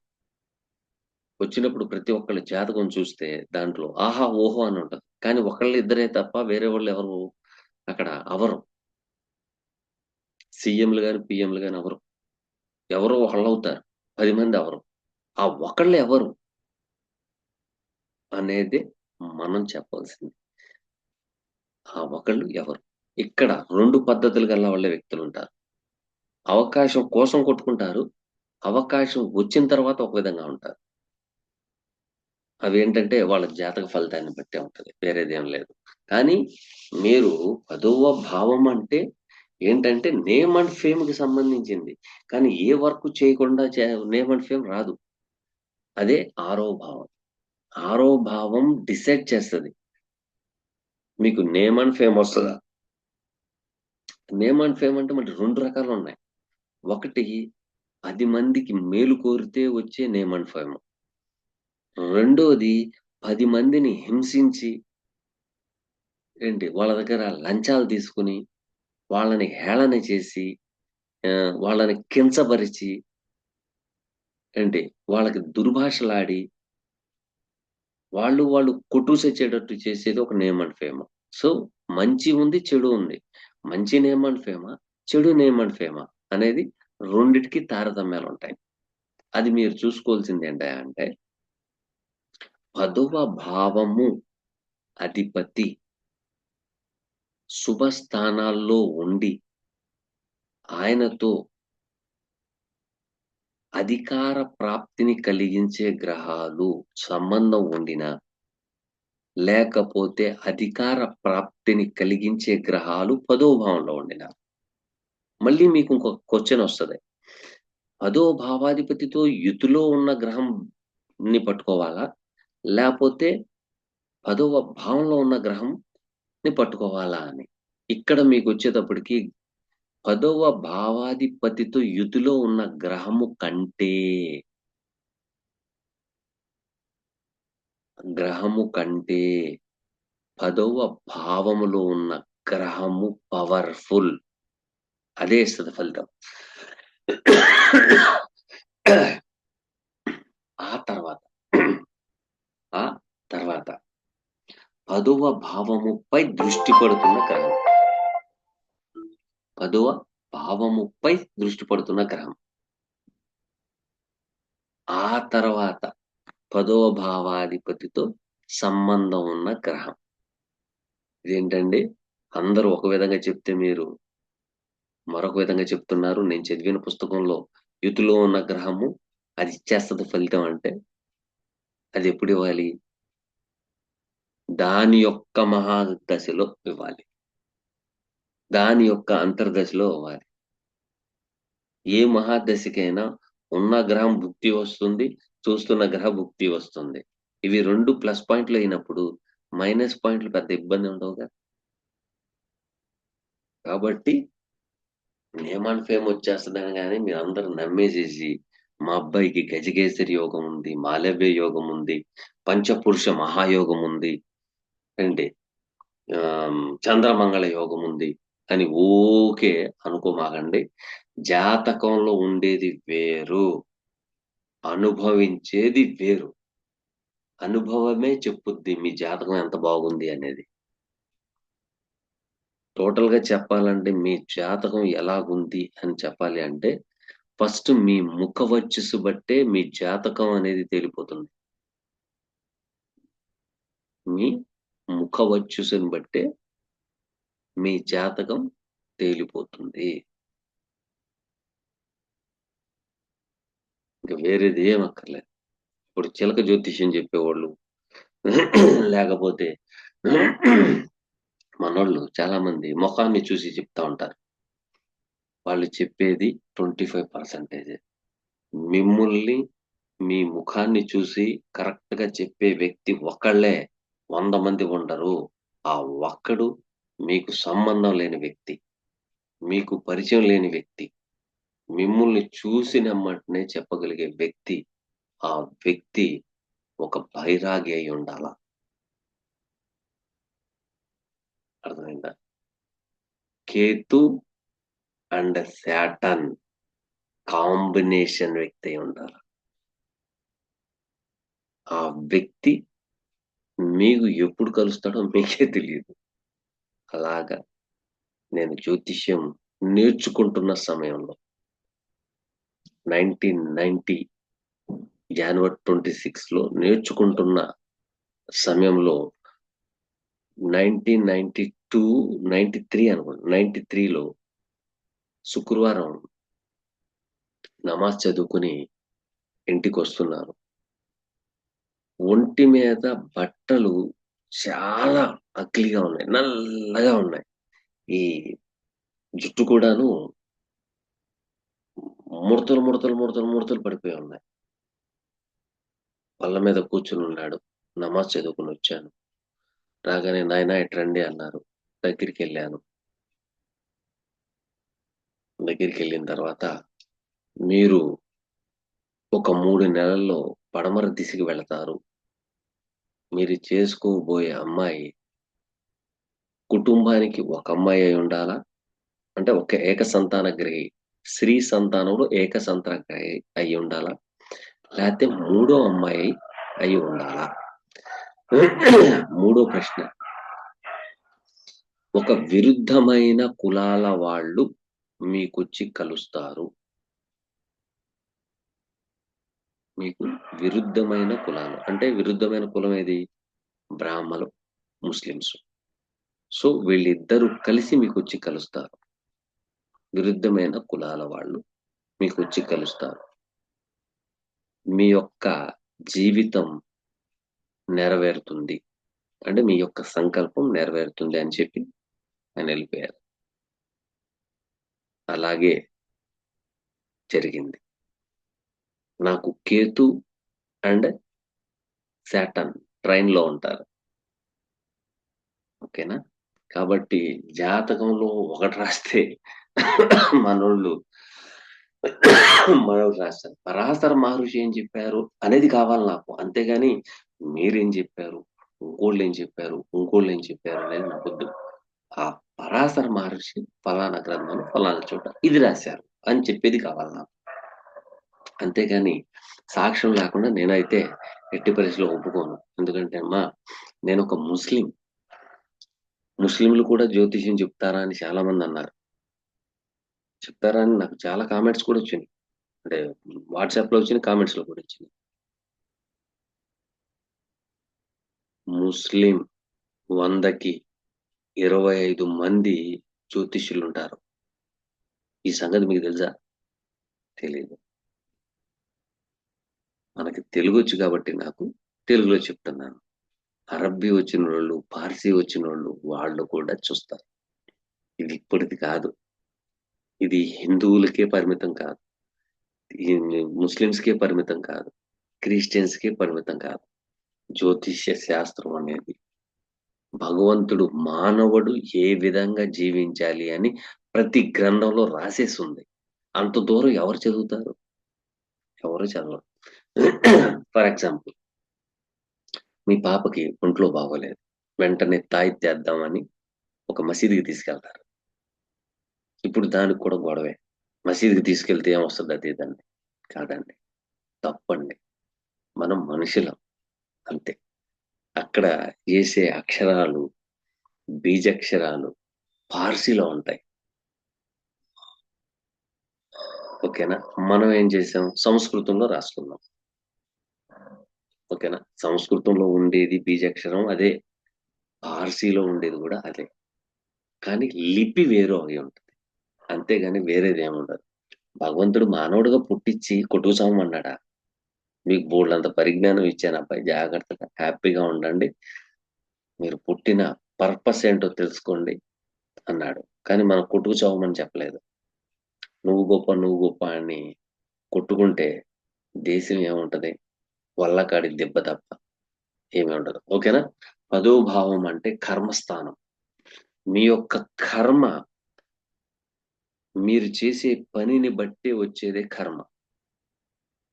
వచ్చినప్పుడు ప్రతి ఒక్కళ్ళ జాతకం చూస్తే దాంట్లో ఆహా! ఓహో! అని ఉంటది. కానీ ఒకళ్ళిద్దరే తప్ప వేరే వాళ్ళెవరు అక్కడ అవ్వరు. సీఎంలు గాని, పీఎంలు గాని అవ్వరు. ఎవరో ఒకళ్ళవుతారు. 10 మంది అవ్వరు. ఆ ఒకళ్ళు ఎవరు అనేది మనం చెప్పాల్సింది. ఆ ఒకళ్ళు ఎవరు? ఇక్కడ 2 పద్ధతులు గల వాళ్ళ వ్యక్తులుంటారు. అవకాశం కోసం కొట్టుకుంటారు. అవకాశం వచ్చిన తర్వాత ఒక విధంగా ఉంటారు. అవేంటంటే వాళ్ళ జాతక ఫలితాన్ని బట్టే ఉంటది. వేరేదేం లేదు. కానీ మీరు 10వ భావం అంటే ఏంటంటే నేమ్ అండ్ ఫేమ్‌కి సంబంధించింది. కానీ ఏ వర్క్ చేయకుండా నేమ్ అండ్ ఫేమ్ రాదు. అదే 6వ భావం. 6వ భావం డిసైడ్ చేస్తది. మీకు నేమ్ అండ్ ఫేమ్ వస్తదా? నేమ్ అండ్ ఫేమ్ అంటే మనకి 2 రకాలున్నాయి. ఒకటి 10 మందికి మేలు కోరితే వచ్చే నేమ్ అండ్ ఫేమ్. రెండోది 10 మందిని హింసించి వాళ్ళ దగ్గర లంచాలు తీసుకొని, వాళ్ళని హేళన చేసి, వాళ్ళని కించపరిచి, ఏంటి వాళ్ళకి దుర్భాషలాడి, వాళ్ళు కొట్టూసొచ్చేటట్టు చేసేది ఒక నేమ్ అండ్ ఫేమ్. సో, మంచి ఉంది, చెడు ఉంది. మంచి నేమ్ అండ్ ఫేమా? చెడు నేమ్ అండ్ ఫేమా? అనేది రెండిటికి తారతమ్యాలుంటాయి. అది మీరు చూసుకోవాల్సిందేంటంటే 10వ భావము అధిపతి శుభ స్థానాల్లో ఉండి, ఆయనతో అధికార ప్రాప్తిని కలిగించే గ్రహాలు సంబంధం ఉండినా, లేకపోతే అధికార ప్రాప్తిని కలిగించే గ్రహాలు 10వ భావంలో ఉండినా. మళ్ళీ మీకు ఇంకొక క్వెషనొస్తది. 10వ భావాధిపతితో యుతిలో ఉన్న గ్రహంని పట్టుకోవాలా? లేపోతే 10వ భావంలో ఉన్న గ్రహంని పట్టుకోవాలా అని. ఇక్కడ మీకొచ్చేటప్పటికి 10వ భావాధిపతితో యుతిలో ఉన్న గ్రహము కంటే 10వ భావములో ఉన్న గ్రహము పవర్‌ఫుల్. అదే ఇస్తది ఫలితం. ఆ తర్వాత ఆ తర్వాత 10వ భావముపై దృష్టి పడుతున్న గ్రహం. 10వ భావముపై దృష్టి పడుతున్న గ్రహం. ఆ తర్వాత 10వ భావాధిపతితో సంబంధం ఉన్న గ్రహం. ఇదేంటండి? అందరూ ఒక విధంగా చెప్తే మీరు మరొక విధంగా చెప్తున్నారు. నేను చదివిన పుస్తకంలో యుతిలో ఉన్న గ్రహము అది ఇచ్చేస్తది ఫలితం అంటే, అదెప్పుడివ్వాలి? దాని యొక్క మహాదశలో ఇవ్వాలి. దాని యొక్క అంతర్దశలో ఇవ్వాలి. ఏ మహాదశకైనా ఉన్న గ్రహం భుక్తి వస్తుంది. చూస్తున్న గ్రహ భుక్తి వస్తుంది. ఇవి 2 ప్లస్ పాయింట్లు అయినప్పుడు మైనస్ పాయింట్లు పెద్ద ఇబ్బంది ఉండవుగా. కాబట్టి నేమ్ అండ్ ఫేమ్ వచ్చేస్తదనగానే మీరందరూ నమ్మేసేసి, మా అబ్బాయికి గజకేసరి యోగం ఉంది, మాలవ్య యోగం ఉంది, పంచపురుష మహాయోగం ఉంది, ఏంటి చంద్రమంగళ యోగం ఉంది అని ఊకే అనుకోమాకండి. జాతకంలో ఉండేది వేరు. అనుభవించేది వేరు. అనుభవమే చెప్పుద్ది మీ జాతకం ఎంత బాగుంది అనేది. టోటల్‌గా చెప్పాలంటే మీ జాతకం ఎలాగుంది అని చెప్పాలి అంటే, ఫస్ట్ మీ ముఖ వర్చస్సు బట్టే మీ జాతకం అనేది తేలిపోతుంది. మీ ముఖ వర్చస్సుని బట్టే మీ జాతకం తేలిపోతుంది. ఇంక వేరేది ఏం అక్కర్లేదు. ఇప్పుడు చిలక జ్యోతిష్యం చెప్పేవాళ్ళు లేకపోతే మనోళ్ళు చాలామంది మొఖాన్ని చూసి చెప్తా ఉంటారు. వాళ్ళు చెప్పేది 25% మిమ్ముల్ని మీ ముఖాన్ని చూసి కరెక్ట్‌గా చెప్పే వ్యక్తి ఒక్కళ్ళే. 100 మంది ఉండరు. ఆ ఒక్కడు మీకు సంబంధం లేని వ్యక్తి. మీకు పరిచయం లేని వ్యక్తి. మిమ్ముల్ని చూసినెమ్మటనే చెప్పగలిగే వ్యక్తి. ఆ వ్యక్తి ఒక బైరాగి అయ్యుండాల. అర్థమైందా? కేతు అండ్ సాటర్న్ కాంబినేషన్ వ్యక్తి అయ్యుండాల. ఆ వ్యక్తి మీకు ఎప్పుడు కలుస్తాడో మీకే తెలీదు. అలాగా నేను జ్యోతిష్యం నేర్చుకుంటున్న సమయంలో 1990 జనవరి 26లో నేర్చుకుంటున్న సమయంలో 1992, 93 అనుకుంటా. 93లో శుక్రవారం నమాజ్ చదువుకుని ఇంటికి వస్తున్నారు. ఒంటి మీద బట్టలు చాలా అగ్లీగా ఉన్నాయి, నల్లగా ఉన్నాయి. ఈ జుట్టు కూడాను ముడతలు ముడతలు ముడతలు ముడతలు పడిపోయి ఉన్నాయి. బల్ల మీద కూర్చుని ఉన్నాడు. నమాజ్ చదువుకుని వచ్చాను. రాగానే నాయనా ఇటు రండి అన్నారు. దగ్గరికి వెళ్ళాను. దగ్గరికి వెళ్ళిన తర్వాత, మీరు ఒక 3 నెలల్లో పడమర దిశకి వెళతారు. మీరు చేసుకోబోయే అమ్మాయి కుటుంబానికి ఒక అమ్మాయి అయి ఉండాలా, అంటే ఒక ఏక సంతానగ్రహి, స్త్రీ సంతానంలో ఏక సంతానగ్రహి అయి ఉండాలా, లేకపోతే మూడో అమ్మాయి అయి ఉండాలా? మూడో ప్రశ్న, ఒక విరుద్ధమైన కులాల వాళ్ళు మీకొచ్చి కలుస్తారు. మీకు విరుద్ధమైన కులాలు అంటే విరుద్ధమైన కులం ఏది? బ్రాహ్మలు, ముస్లిమ్స్. సో వీళ్ళిద్దరూ కలిసి మీకు వచ్చి కలుస్తారు. విరుద్ధమైన కులాల వాళ్ళు మీకు వచ్చి కలుస్తారు. మీ యొక్క జీవితం నెరవేరుతుంది, అంటే మీ యొక్క సంకల్పం నెరవేరుతుంది అని చెప్పి ఆయన వెళ్ళిపోయారు. అలాగే జరిగింది. నాకు కేతు అండ్ శాటర్న్ ట్రైన్ లో ఉంటారు. ఓకేనా? కాబట్టి జాతకంలో ఒకటి రాస్తే మనోళ్ళు మనోళ్ళు రాస్తారు. పరాశర మహర్షి ఏం చెప్పారు అనేది కావాలి నాకు, అంతేగాని మీరేం చెప్పారు, ఇంకోళ్ళు ఏం చెప్పారు, ఇంకోళ్ళు ఏం చెప్పారు అనేది నాకొద్దు. ఆ పరాశర మహర్షి ఫలానా గ్రంథంలో ఫలానా చోట ఇది రాశారు అని చెప్పేది కావాలి నాకు, అంతేగాని సాక్ష్యం లేకుండా నేనైతే ఎట్టి పరిస్థితిలో ఒప్పుకోను. ఎందుకంటే అమ్మా, నేను ఒక ముస్లిం. ముస్లింలు కూడా జ్యోతిష్యం చెప్తారా అని చాలా మంది అన్నారు. చెప్తారా అని నాకు చాలా కామెంట్స్ కూడా వచ్చినాయి. అంటే వాట్సాప్ లో వచ్చిన కామెంట్స్ లో కూడా వచ్చినాయి. ముస్లిం 100కి 25 మంది జ్యోతిష్యులు ఉంటారు. ఈ సంగతి మీకు తెలుసా? తెలియదు. మనకి తెలుగు వచ్చు కాబట్టి నాకు తెలుగులో చెప్తున్నాను. అరబ్బీ వచ్చిన వాళ్ళు, పార్సీ వచ్చిన వాళ్ళు కూడా చూస్తారు. ఇది ఇప్పటిది కాదు. ఇది హిందువులకే పరిమితం కాదు, ఈ ముస్లిమ్స్కే పరిమితం కాదు, క్రిస్టియన్స్కే పరిమితం కాదు. జ్యోతిష్య శాస్త్రం అనేది భగవంతుడు మానవుడు ఏ విధంగా జీవించాలి అని ప్రతి గ్రంథంలో రాసేస్తుంది. అంత దూరం ఎవరు చదువుతారు? ఎవరు చదవరు. ఫర్ ఎగ్జాంపుల్, మీ పాపకి ఒంట్లో బాగోలేదు, వెంటనే తాయిత్తేద్దామని ఒక మసీదుకి తీసుకెళ్తారు. ఇప్పుడు దానికి కూడా గొడవే. మసీదుకి తీసుకెళ్తే ఏమొస్తుంది అది ఇదండి. కాదండి, తప్పండి. మనం మనుషులం, అంతే. అక్కడ చేసే అక్షరాలు, బీజాక్షరాలు పార్సీలో ఉంటాయి. ఓకేనా? మనం ఏం చేసాం, సంస్కృతంలో రాసుకున్నాం. ఓకేనా? సంస్కృతంలో ఉండేది బీజాక్షరం అదే, పార్సీలో ఉండేది కూడా అదే. కానీ లిపి వేరు అయి ఉంటుంది, అంతేగాని వేరేది ఏముండదు. భగవంతుడు మానవుడిగా పుట్టించి కొట్టుకు చావమన్నాడా? మీకు బోల్డంత పరిజ్ఞానం ఇచ్చాను అబ్బాయి, జాగ్రత్తగా హ్యాపీగా ఉండండి, మీరు పుట్టిన పర్పస్ ఏంటో తెలుసుకోండి అన్నాడు. కానీ మనం కొట్టుకు చావమని చెప్పలేదు. నువ్వు గొప్ప నువ్వు గొప్ప అని కొట్టుకుంటే దేశం ఏముంటది? వల్లకాడి దెబ్బ తప్ప ఏమి ఉండదు. ఓకేనా? 10వ భావం అంటే కర్మస్థానం. మీ యొక్క కర్మ, మీరు చేసే పనిని బట్టే వచ్చేదే కర్మ.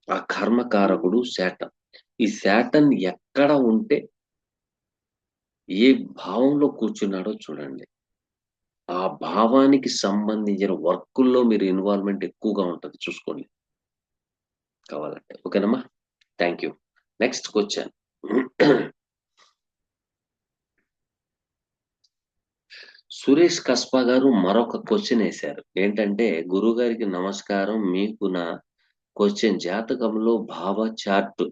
ఆ కర్మకారకుడు శాటన్. ఈ శాటన్ ఎక్కడ ఉంటే ఏ భావంలో కూర్చున్నాడో చూడండి. ఆ భావానికి సంబంధించిన వర్కుల్లో మీరు ఇన్వాల్వ్మెంట్ ఎక్కువగా ఉంటుంది, చూసుకోండి కావాలంటే. ఓకేనమ్మా? Thank you. Next question. Suresh కస్పా గారు మరొక క్వశ్చన్ వేశారు. ఏంటంటే, గురువు గారికి నమస్కారం, మీకు నా క్వశ్చన్, జాతకంలో భావ చార్ట్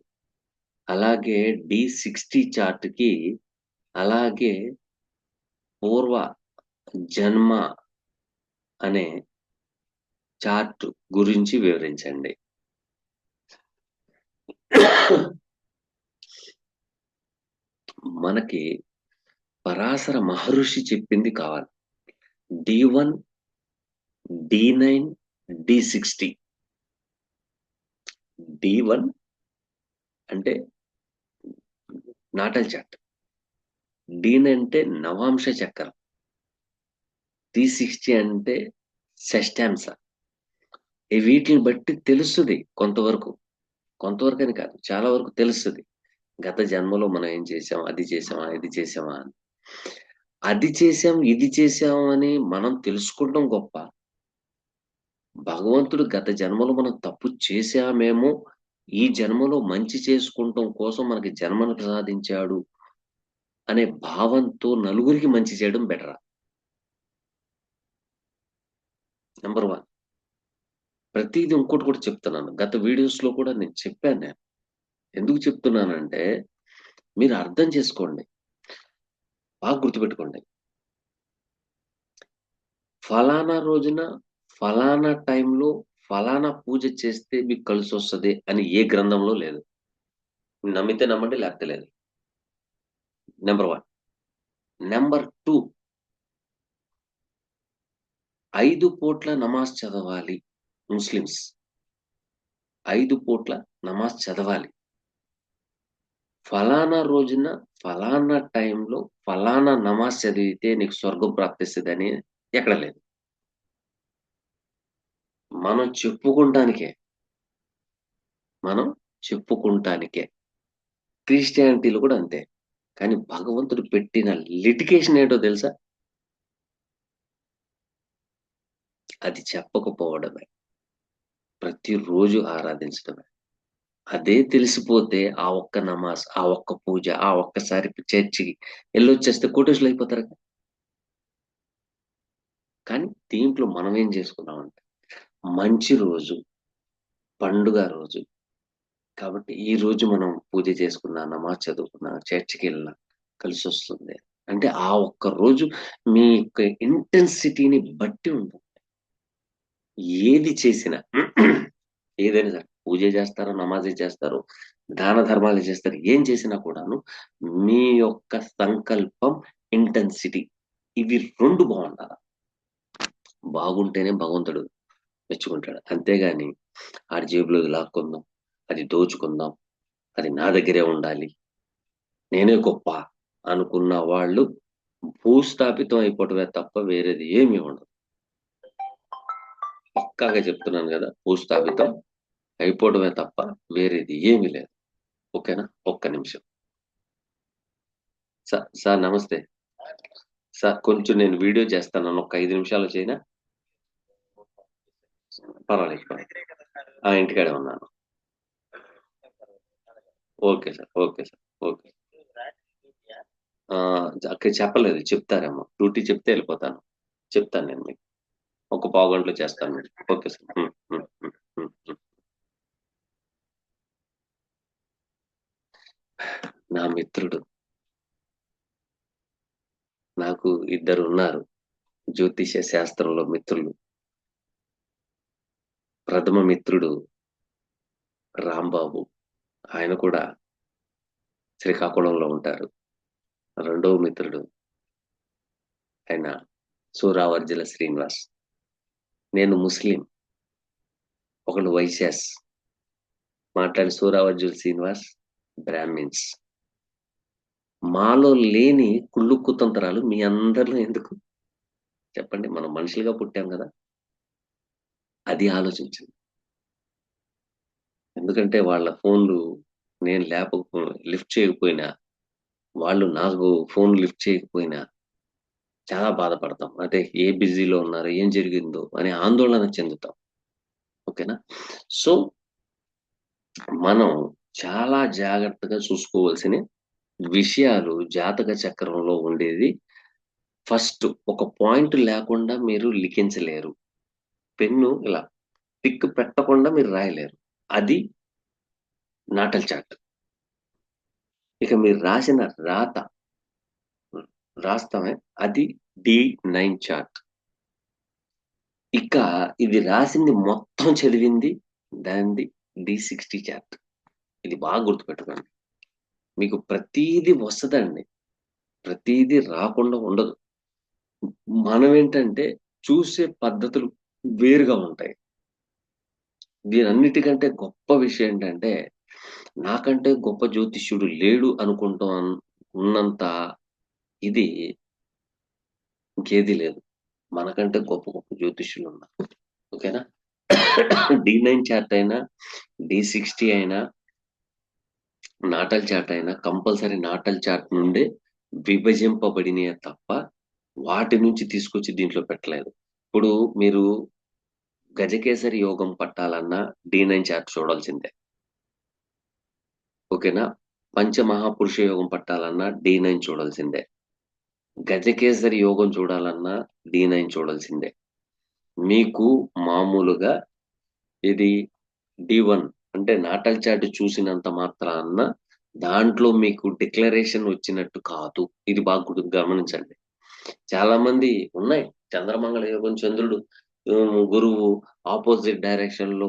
అలాగే D60 చార్ట్ కి అలాగే పూర్వ జన్మ అనే చార్ట్ గురించి వివరించండి. మనకి పరాశర మహర్షి చెప్పింది కావాలి. D1, D9, D60. D1 అంటే నాటల్ చార్ట్. D9 అంటే నవాంశ చక్రం. D60 అంటే షష్టాంశ. వీటిని బట్టి తెలుస్తుంది కొంతవరకు. కొంతవరకు అని కాదు, చాలా వరకు తెలుస్తుంది. గత జన్మలో మనం ఏం చేసాం, అది చేసామా, ఇది చేసామా అని. అది చేసాం, ఇది చేసాం అని మనం తెలుసుకోవడం గొప్ప. భగవంతుడు గత జన్మలో మనం తప్పు చేశామేమో, ఈ జన్మలో మంచి చేసుకుంటం కోసం మనకి జన్మను ప్రసాదించాడు అనే భావంతో నలుగురికి మంచి చేయడం బెటరా? నెంబర్ 1. ప్రతీది ఇంకోటి కూడా చెప్తున్నాను. గత వీడియోస్‌లో కూడా నేను చెప్పాను నేను. ఎందుకు చెప్తున్నానంటే, మీరు అర్థం చేసుకోండి. బాగా గుర్తుపెట్టుకోండి. ఫలానా రోజున, ఫలానా టైంలో, ఫలానా పూజ చేస్తే మీకు కలిసొస్తది అని ఏ గ్రంథంలో లేదు. నమ్మితే నమ్మండి, లేకపోతే లేదు. నంబర్ 1. నంబర్ 2, 5 పూట్ల నమాజ్ చదవాలి ముస్లిమ్స్. 5 పూట్ల నమాజ్ చదవాలి. ఫలానా రోజున, ఫలానా టైంలో, ఫలానా నమాజ్ చదివితే నీకు స్వర్గం ప్రాప్తిస్తదని ఎక్కడ లేదు. మనం చెప్పుకుంటానికే. మనం చెప్పుకుంటానికే. క్రిస్టియానిటీలో కూడా అంతే. కానీ భగవంతుడు పెట్టిన లిటికేషన్ ఏంటో తెలుసా? అది చెప్పకపోవడమే. ప్రతిరోజు ఆరాధించడమే. అదే తెలిసిపోతే ఆ ఒక్క నమాజ్, ఆ ఒక్క పూజ, ఆ ఒక్కసారి చర్చికి ఎళ్ళొచ్చేస్తే కోటీశ్వరులయిపోతారుగా. కానీ దీంట్లో మనం ఏం చేసుకున్నామంటే, మంచి రోజు, పండుగ రోజు. కాబట్టి ఈ రోజు మనం పూజ చేసుకున్నా, నమాజ్ చదువుకున్నా, చర్చికెళ్ళినా కలిసొస్తుంది. అంటే ఆ ఒక్క రోజు మీ యొక్క ఇంటెన్సిటీని బట్టి ఉంటుంది. ఏది చేసినా ఏదైనా సరే పూజే చేస్తారో, నమాజే చేస్తారో, దాన ధర్మాలు చేస్తారు. ఏం చేసినా కూడాను మీ యొక్క సంకల్పం, ఇంటెన్సిటీ ఇవి 2 బావుండాల. బాగుంటేనే భగవంతుడు మెచ్చుకుంటాడు. అంతేగాని ఆడి జేబులోది లాక్కుందాం, అది దోచుకుందాం, అది నా దగ్గరే ఉండాలి, నేనే గొప్ప అనుకున్న వాళ్ళు భూస్థాపితం అయిపోవటమే తప్ప వేరేది ఏమీ ఉండదు. పక్కాగా చెప్తున్నాను గదా! భూస్థాపితం అయిపోవడమే తప్ప వేరేది ఏమీ లేదు. ఓకేనా? ఒక్క నిమిషం. సార్ నమస్తే. సార్ కొంచెం నేను వీడియో చేస్తాను. ఒక 5 నిమిషాల్లో చేయనా? పర్వాలేదు. పర్వాలేదు. ఇంటికాడే ఉన్నాను. Okay sir. Okay sir. Okay. అక్కడ చెప్పలేదు. చెప్తారేమో. డ్యూటీ చెప్తే ఎళ్ళిపోతాను. చెప్తాను నేను మీకు. ఒక పావుగంటలో చేస్తాను నేను. Okay sir. హ్మ్. హ్మ్. హ్మ్. హ్మ్. హ్మ్. నా మిత్రుడు. నాకు ఇద్దరున్నారు. జ్యోతిష శాస్త్రంలో మిత్రులు. ప్రథమ మిత్రుడు రాంబాబు. ఆయన కూడా శ్రీకాకుళంలో ఉంటారు. రెండవ మిత్రుడు ఆయన సూరావర్జుల శ్రీనివాస్. నేను ముస్లిం. ఒకడు వైశ్యాస్. మాట్లాడి సూరావర్జుల శ్రీనివాస్ బ్రాహ్మిన్స్. మాలో లేని కుళ్ళు కుతంత్రాలు మీ అందరిలో ఎందుకు? చెప్పండి. మనం మనుషులుగా పుట్టాం గదా! అది ఆలోచించండి. ఎందుకంటే వాళ్ళ ఫోన్‌లు నేను లిఫ్ట్ చేయకపోయినా, వాళ్ళు నాకు ఫోన్ లిఫ్ట్ చేయకపోయినా చాలా బాధపడతాం. అంటే ఏ బిజీలో ఉన్నారో, ఏం జరిగిందో అని ఆందోళన చెందుతాం. ఓకేనా? సో, మనం చాలా జాగ్రత్తగా చూసుకోవాల్సిన విషయాలు జాతక చక్రంలో ఉండేది. ఫస్ట్ ఒక పాయింట్ లేకుండా మీరు లిఖించలేరు. పెన్ను ఇలా టిక్ పెట్టకుండా మీరు రాయలేరు. అది నాటల్ చార్ట్. ఇక మీరు రాసిన రాత రాస్తామే అది D9 చార్ట్. ఇక ఇది రాసింది మొత్తం చదివింది దానిది D60 చార్ట్. ఇది బాగా గుర్తుపెట్టుకోండి. మీకు ప్రతీది వస్తదండి. ప్రతీది రాకుండా ఉండదు. మనమేంటంటే చూసే పద్ధతులు వేరుగా ఉంటాయి. దీనన్నిటికంటే గొప్ప విషయం ఏంటంటే, నాకంటే గొప్ప జ్యోతిష్యుడు లేడు అనుకుంటాం ఉన్నంత ఇది ఇంకేది లేదు. మనకంటే గొప్ప గొప్ప జ్యోతిష్యులున్నారు. ఓకేనా? D9 చార్ట్ అయినా, D60 అయినా, నాటల్ చార్ట్ అయినా కంపల్సరీ నాటల్ చార్ట్ నుండే విభజింపబడినయే తప్ప, వాటి నుంచి తీసుకొచ్చి దీంట్లో పెట్టలేదు. ఇప్పుడు మీరు గజకేసరి యోగం పట్టాలన్నా D9 చార్ట్ చూడాల్సిందే. ఓకేనా? పంచమహాపురుష యోగం పట్టాలన్నా D9 చూడాల్సిందే. గజకేసరి యోగం చూడాలన్నా D9 చూడాల్సిందే. మీకు మామూలుగా ఇది D1 అంటే నాటల్ చార్ట్ చూసినంత మాత్రాన దాంట్లో మీకు డిక్లరేషన్ వచ్చినట్టు కాదు. ఇది బాగా గమనించండి. చాలా మంది ఉన్నాయి. చంద్రమంగళ యోగం, చంద్రుడు, గురువు ఆపోజిట్ డైరెక్షన్‌లో,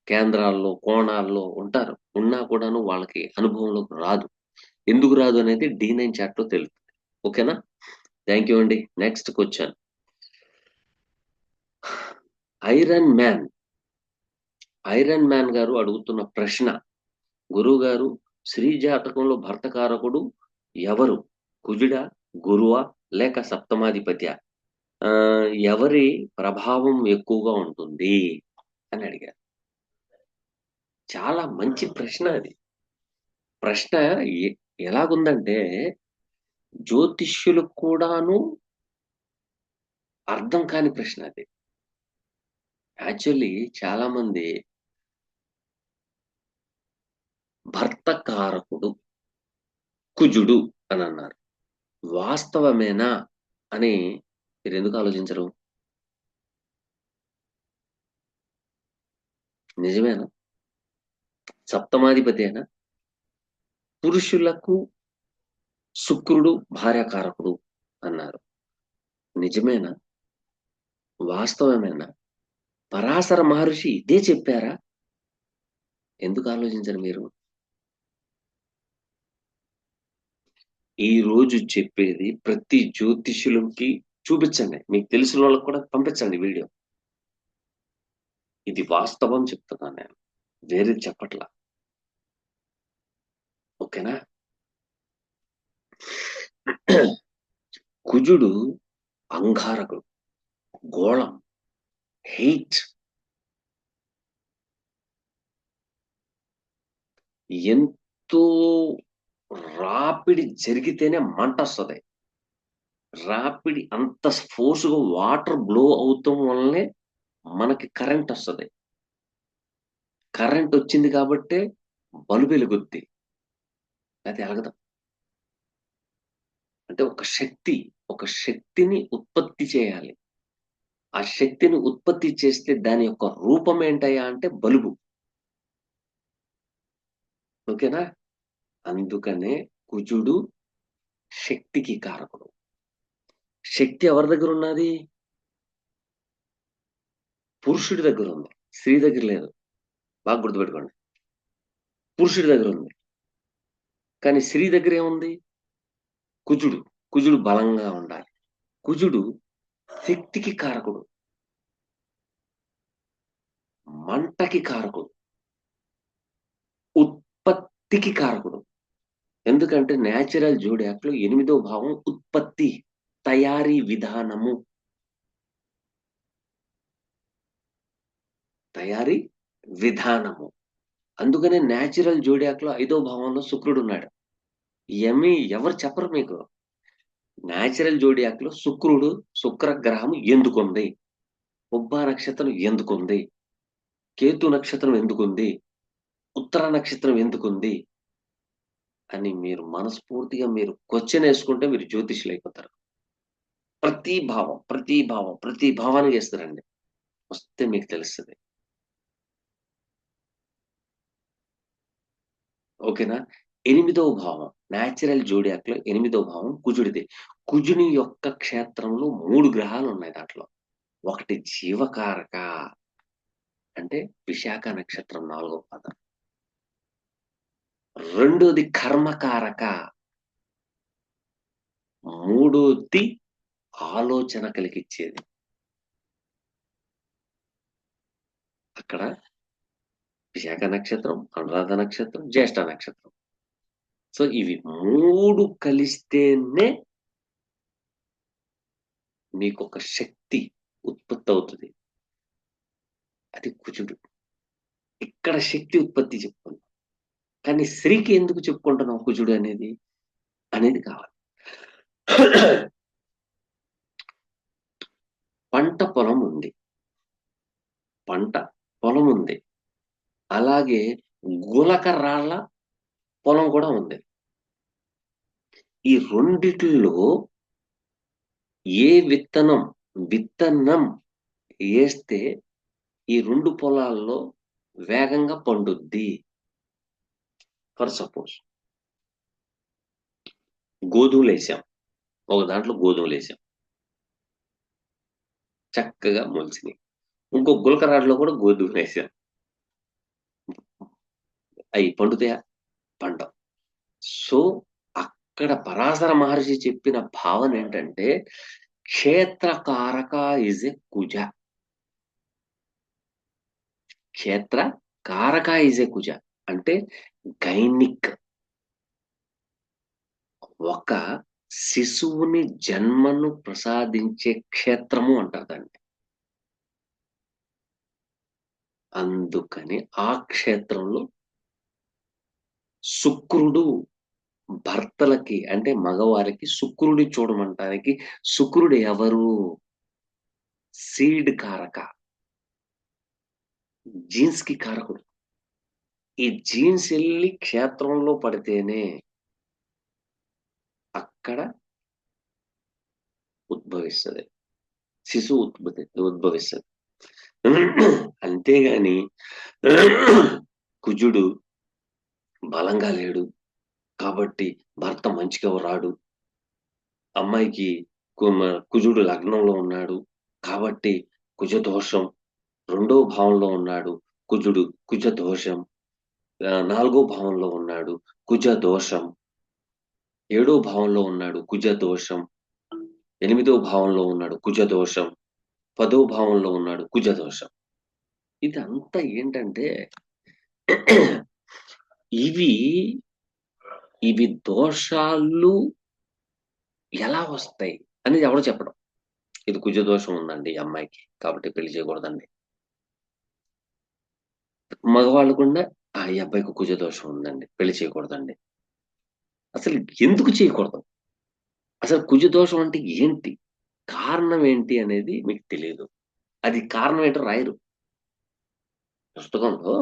కేంద్రాల్లో, కోణాల్లో ఉంటారు. ఉన్నా కూడాను వాళ్ళకి అనుభవంలోకి రాదు. ఎందుకు రాదు అనేది D9 చార్ట్‌లో తెలుస్తది. ఓకేనా? థాంక్ యూ అండి. Next question. Iron man, iron man గారు అడుగుతున్న ప్రశ్న, గురువుగారు స్త్రీ జాతకంలో భర్త కారకుడు ఎవరు? కుజుడా? గురువా? లేక సప్తమాధిపత్యా? ఎవరి ప్రభావం ఎక్కువగా ఉంటుంది అని అడిగారు. చాలా మంచి ప్రశ్న అది. ప్రశ్న ఎ ఎలాగుందంటే జ్యోతిష్యులకు కూడాను అర్థం కాని ప్రశ్న అది. యాక్చువల్లీ చాలా మంది భర్త కారకుడు కుజుడు అని అన్నారు. వాస్తవమేనా అని మీరెందుకు ఆలోచించరు? నిజమేనా? సప్తమాధిపతేనా? పురుషులకు శుక్రుడు భార్యాకారకుడు అన్నారు. నిజమేనా? వాస్తవమేనా? పరాశర మహర్షి ఇదే చెప్పారా? ఎందుకు ఆలోచించరు మీరు? ఈ రోజు చెప్పేది ప్రతి జ్యోతిష్యులకి చూపించండి. మీకు తెలిసిన వాళ్ళకి కూడా పంపించండి వీడియో. ఇది వాస్తవం చెప్తున్నాను నేను. వేరేది చెప్పట్లా. ఓకేనా? కుజుడు అంగారకుడు, గోళం, హెయిట్. ఎంతో రాపిడి జరిగితేనే మంటొస్తది. రాపిడి అంత ఫోర్స్‌గా వాటర్ బ్లో అవుతం వల్లనే మనకి కరెంటొస్తది. కరెంటొచ్చింది కాబట్టే బల్బెలుగుద్ది. లేతే ఎలగదు. అంటే ఒక శక్తిని ఉత్పత్తి చేయాలి. ఆ శక్తిని ఉత్పత్తి చేస్తే దాని యొక్క రూపం ఏంటయ్యా అంటే బల్బు. ఓకేనా? అందుకనే కుజుడు శక్తికి కారకుడు. శక్తి ఎవరి దగ్గరున్నది? పురుషుడి దగ్గరుంది. స్త్రీ దగ్గర లేదు. బాగా గుర్తుపెట్టుకోండి. పురుషుడి దగ్గరుంది. కానీ స్త్రీ దగ్గరేముంది? కుజుడు. కుజుడు బలంగా ఉండాలి. కుజుడు శక్తికి కారకుడు. మంటకి కారకుడు. ఉత్పత్తికి కారకుడు. ఎందుకంటే న్యాచురల్ జోడియాక్‌లో 8వ భావం ఉత్పత్తి, తయారీ విధానము. తయారీ విధానము. అందుకనే న్యాచురల్ జోడియాక్‌లో 5వ భావంలో శుక్రుడున్నాడు. ఇయన్నీ ఎవరు చెప్పరు మీకు. న్యాచురల్ జోడియాక్‌లో శుక్ర గ్రహం ఎందుకుంది? పుబ్బా నక్షత్రం ఎందుకుంది? కేతు నక్షత్రం ఎందుకుంది? ఉత్తర నక్షత్రం ఎందుకుంది? అని మీరు మనస్ఫూర్తిగా మీరు క్వెషనేసుకుంటే మీరు జ్యోతిష్యులయిపోతారు. ప్రతి భావానికి ఏస్తారండి. వస్తే మీకు తెలుస్తది. ఓకేనా? 8వ భావం న్యాచురల్ జోడియాక్‌లో 8వ భావం కుజుడిది. కుజుని యొక్క క్షేత్రంలో 3 గ్రహాలున్నాయి దాంట్లో. ఒకటి జీవకారక అంటే విశాఖ నక్షత్రం 4వ పాదం. రెండోది కర్మకారక, మూడోది ఆలోచన కలిగిచ్చేది. అక్కడ విశాఖ నక్షత్రం, అనురాధ నక్షత్రం, జ్యేష్ఠ నక్షత్రం. సో ఇవి 3 కలిస్తేనే మీకు ఒక శక్తి ఉత్పత్తి అవుతుంది. అది కుజుడు. ఇక్కడ శక్తి ఉత్పత్తి చెప్పుకున్నాం. కానీ స్త్రీకి ఎందుకు చెప్పుకుంటున్నాం కుజుడు అనేది కావాలి. పంట పొలం ఉంది. అలాగే గులక రాళ్ళ పొలం కూడా ఉంది. ఈ రెండిట్లో ఏ విత్తనం వేస్తే ఈ 2 పొలాల్లో వేగంగా పండుద్ది. ఫర్ సపోజ్ గోధుమలు వేసాం, ఒక దాంట్లో గోధుమలు వేసాం, చక్కగా మొలిచినాయి. ఇంకో గులకరాడులో కూడా గోధుమలు వేసాం, అవి పండుతాయా? పండవు. సో అక్కడ పరాశర మహర్షి చెప్పిన భావన ఏంటంటే క్షేత్రకారక is a Kuja. క్షేత్రకారక is a కుజ అంటే గైనిక్, ఒక శిశువుని జన్మను ప్రసాదించే క్షేత్రము అంటారు దాన్ని. అందుకని ఆ క్షేత్రంలో శుక్రుడు భర్తలకి అంటే మగవారికి శుక్రుడి చూడమంటానికి శుక్రుడు ఎవరు? సీడ్ కారక, జీన్స్ కి కారకుడు. ఈ జీన్స్ వెళ్ళి క్షేత్రంలో పడితేనే అక్కడ ఉద్భవిస్తుంది, శిశువు ఉద్భవిస్తుంది. అంతేగాని కుజుడు బలంగా లేడు కాబట్టి భర్త మంచిగా రాడు, అమ్మాయికి కుజుడు లగ్నంలో ఉన్నాడు కాబట్టి కుజ దోషం, 2వ భావంలో ఉన్నాడు కుజుడు, కుజ దోషం, 4వ భావంలో ఉన్నాడు కుజ దోషం, 7వ భావంలో ఉన్నాడు కుజ దోషం, 8వ భావంలో ఉన్నాడు కుజ దోషం, 10వ భావంలో ఉన్నాడు కుజ దోషం. ఇదంతా ఏంటంటే ఇవి దోషాలు ఎలా వస్తాయి అనేది ఎవరు చెప్పడం. ఇది కుజ దోషం ఉందండి ఈ అమ్మాయికి కాబట్టి పెళ్లి చేయకూడదండి. మగవాళ్ళు కూడా ఈ అబ్బాయికి కుజ దోషం ఉందండి పెళ్లి చేయకూడదండి. అసలు ఎందుకు చేయకూడదు? అసలు కుజ దోషం అంటే ఏంటి, కారణం ఏంటి అనేది మీకు తెలియదు. అది కారణం ఏంటో రాయరు పుస్తకంలో.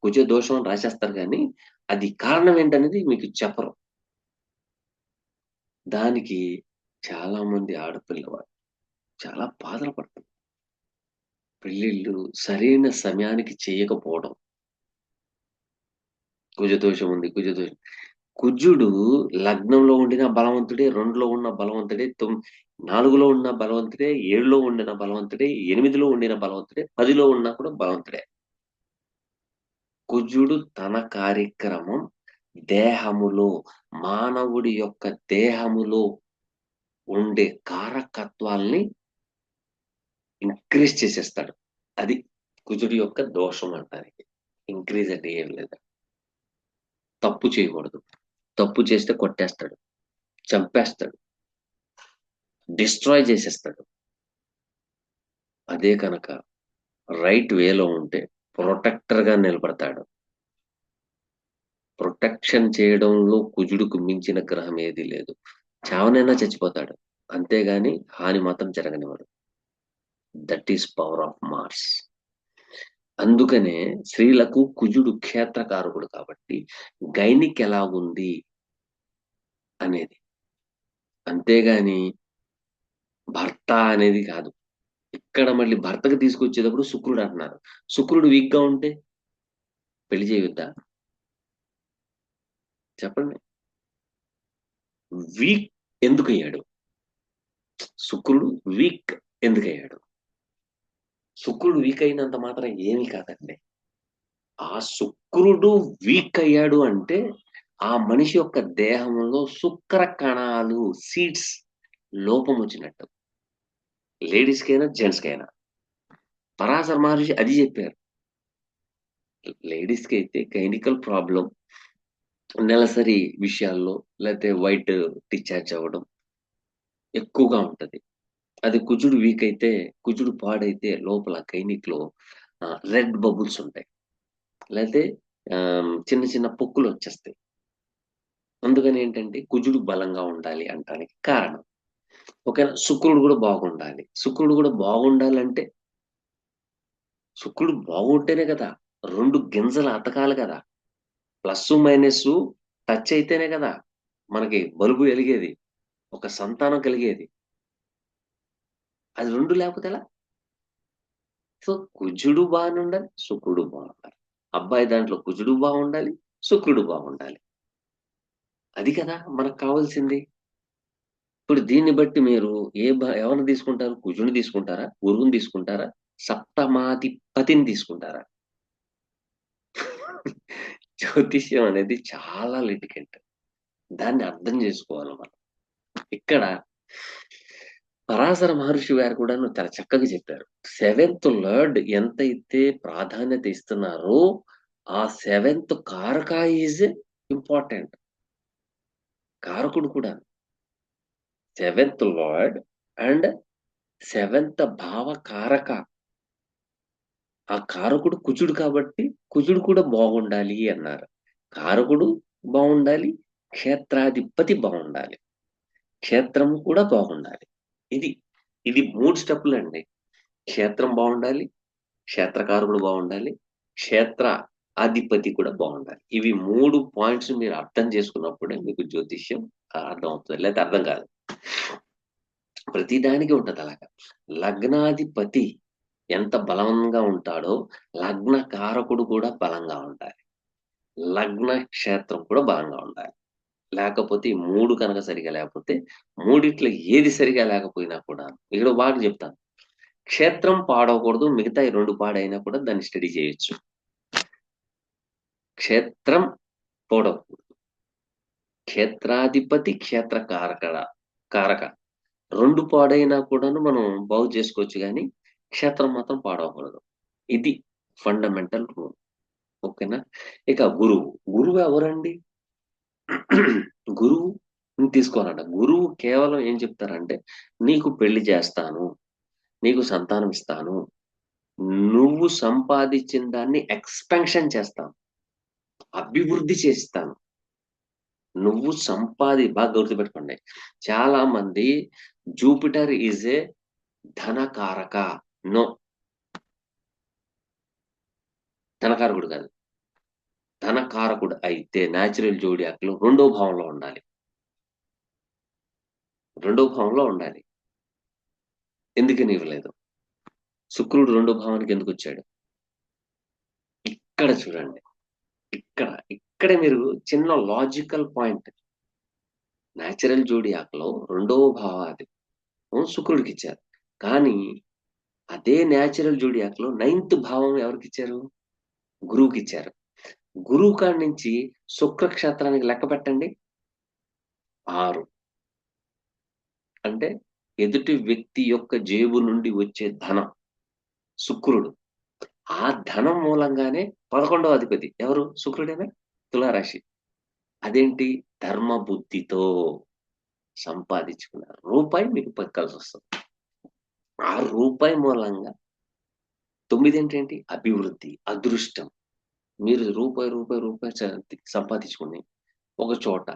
కుజ దోషం అని రాసేస్తారు కానీ అది కారణం ఏంటనేది మీకు చెప్పరు. దానికి చాలా మంది ఆడపిల్లవాళ్ళు చాలా బాధలు పడుతున్నారు. పెళ్ళిళ్ళు సరైన సమయానికి చేయకపోవడం. కుజదోషం ఉంది, కుజదోషం. కుజుడు లగ్నంలో ఉండిన బలవంతుడే, 2లో ఉన్న బలవంతుడే, 4లో ఉన్న బలవంతుడే, 7లో ఉండిన బలవంతుడే, 8లో ఉండిన బలవంతుడే, 10లో ఉన్నా కూడా బలవంతుడే. కుజుడు తన కార్యక్రమం దేహములో, మానవుడి యొక్క దేహములో ఉండే కారకత్వాల్ని ఇంక్రీజ్ చేసేస్తాడు. అది కుజుడి యొక్క దోషం అంటానికి. ఇంక్రీజ్ అంటే ఏం లేదు, తప్పు చేయకూడదు, తప్పు చేస్తే కొట్టేస్తాడు, చంపేస్తాడు, డిస్ట్రాయ్ చేసేస్తాడు. అదే కనుక రైట్ వేలో ఉంటే ప్రొటెక్టర్ గా నిలబడతాడు. ప్రొటెక్షన్ చేయడంలో కుజుడుకు మించిన గ్రహం ఏది లేదు. చావనైనా చచ్చిపోతాడు, అంతేగాని హాని మాత్రం జరగనివాడు. That is power of Mars. అందుకనే స్త్రీలకు కుజుడు క్షేత్రకారకుడు కాబట్టి గైనిక్ ఎలాగుంది అనేది, అంతేగాని భర్త అనేది కాదు. ఇక్కడ మళ్ళీ భర్తకు తీసుకొచ్చేటప్పుడు శుక్రుడు అంటున్నారు. శుక్రుడు వీక్ గా ఉంటే పెళ్లి చేయొద్దా? చెప్పండి. వీక్ ఎందుకు అయ్యాడు? శుక్రుడు వీక్ ఎందుకు అయ్యాడు? శుక్రుడు వీక్ అయినంత మాత్రం ఏమీ కాదండి. ఆ శుక్రుడు వీక్ అయ్యాడు అంటే ఆ మనిషి యొక్క దేహంలో శుక్ర కణాలు, సీడ్స్ లోపం వచ్చినట్టు. లేడీస్‌కైనా, జెంట్స్‌కైనా. పరాశర మహర్షి అది చెప్పారు. లేడీస్‌కైతే గైనికల్ ప్రాబ్లమ్ నెలసరి విషయాల్లో లేతే వైట్ డిశ్చార్జ్ అవ్వడం ఎక్కువగా ఉంటది. అది కుజుడు వీక్ అయితే, కుజుడు పాడైతే లోపల గైనిక్‌లో రెడ్ బబుల్స్ ఉంటాయి. లేతే చిన్న చిన్న పొక్కులొచ్చేస్తాయి. అందుకని ఏంటంటే కుజుడు బలంగా ఉండాలి అంటానికి కారణం. ఓకేనా? శుక్రుడు గూడా బాగుండాలి. శుక్రుడు గూడా బాగుండాలంటే శుక్రుడు బాగుంటేనే కదా! 2 గింజలు అతకాలి కదా! ప్లస్సు, మైనస్సు టచ్ అయితేనే కదా! మనకి బల్బు ఎలిగేది. ఒక సంతానం కలిగేది. అది 2 లేకపోతే ఎలా? సో, కుజుడు బానుండాలి, శుక్రుడు బాగుండాలి. అబ్బాయి దాంట్లో కుజుడు బాగుండాలి, శుక్రుడు బాగుండాలి. అది కదా మనకు కావాల్సింది. ఇప్పుడు దీన్ని బట్టి మీరు ఎవరిని తీసుకుంటారు? కుజుడిని తీసుకుంటారా? గురువుని తీసుకుంటారా? సప్తమాధిపతిని తీసుకుంటారా? జ్యోతిష్యం అనేది చాలా లిటికెంట్. దాన్ని అర్థం చేసుకోవాలి మనం. ఇక్కడ పరాశర మహర్షి గారు కూడాను చాలా చక్కగా చెప్పారు. సెవెంత్ లార్డ్ ఎంతైతే ప్రాధాన్యత ఇస్తున్నారో, ఆ సెవెంత్ కారక ఈజ్ ఇంపార్టెంట్. కారకుడు కూడా. సెవెంత్ లార్డ్ అండ్ సెవెంత్ భావ కారక. ఆ కారకుడు కుజుడు కాబట్టి, కుజుడు కూడా బాగుండాలి అన్నారు. కారకుడు బావుండాలి, క్షేత్రాధిపతి బావుండాలి. క్షేత్రం కూడా బాగుండాలి. ఇది, ఇది 3 స్టెప్పులండి. క్షేత్రం బావుండాలి, క్షేత్రకారకుడు బావుండాలి, క్షేత్ర అధిపతి కూడా బావుండాలి. ఇవి 3 పాయింట్స్ మీరు అర్థం చేసుకున్నప్పుడే మీకు జ్యోతిష్యం అర్థమవుతది. లేతే అర్థం కాదు. ప్రతి దానికి ఉంటదలాగా. లగ్నాధిపతి ఎంత బలంగా ఉంటాడో, లగ్న కారకుడు కూడా బలంగా ఉండాలి. లగ్న క్షేత్రం కూడా బలంగా ఉండాలి. లేకపోతే ఈ 3 కనుక సరిగ్గా లేకపోతే, మూడిట్లో ఏది సరిగ్గా లేకపోయినా కూడా ఇక్కడ బాగా చెప్తాను. క్షేత్రం పాడవకూడదు. మిగతా ఈ 2 పాడైనా కూడా దాన్ని స్టడీ చేయొచ్చు. క్షేత్రం పాడవకూడదు. క్షేత్రాధిపతి, కారక 2 పాడైనా కూడాను మనం బాగు చేసుకోవచ్చు గానీ, క్షేత్రం మాత్రం పాడవకూడదు. ఇది ఫండమెంటల్ రూల్. ఓకేనా? ఇక గురువు. గురువు ఎవరండి? గురువుని తీసుకోవాలంట. గురువు కేవలం ఏం చెప్తారంటే, నీకు పెళ్లి చేస్తాను. నీకు సంతానం ఇస్తాను. నువ్వు సంపాదించిన దాన్ని ఎక్స్‌పాన్షన్ చేస్తాను. అభివృద్ధి చేస్తాను. నువ్వు బాగా గుర్తుపెట్టుకోండి. చాలా మంది జూపిటర్ ఈజ్ ఏ ధనకారక. నో. ధనకారకుడు కాదు. ధనకారకుడు అయితే న్యాచురల్ జోడియాక్‌లో రెండో భావంలో ఉండాలి. రెండో భావంలో ఉండాలి. ఎందుకని ఇవ్వలేదు? శుక్రుడు రెండో భావానికి ఎందుకొచ్చాడు? ఇక్కడ చూడండి. ఇక్కడే మీరు చిన్న లాజికల్ పాయింట్. న్యాచురల్ జోడియాక్‌లో రెండవ భావాధిపత్యం శుక్రుడికిచ్చారు. కానీ అదే న్యాచురల్ జోడియాక్‌లో నైన్త్ భావం ఎవరికిచ్చారు? గురువుకిచ్చారు. గురువు కాడ నుంచి శుక్ర క్షేత్రానికి లెక్క పెట్టండి. 6. అంటే ఎదుటి వ్యక్తి యొక్క జేబు నుండి వచ్చే ధనం. శుక్రుడు. ఆ ధనం మూలంగానే 11వ అధిపతి ఎవరు? శుక్రుడేనా? తులారాశి. అదేంటి? ధర్మ బుద్ధితో సంపాదించుకున్నారు. రూపాయి మీకు కలిసొస్తది. ఆ రూపాయి మూలంగా 9 ఏంటేంటి? అభివృద్ధి, అదృష్టం. మీరు రూపాయి సంపాదించుకొని ఒక చోట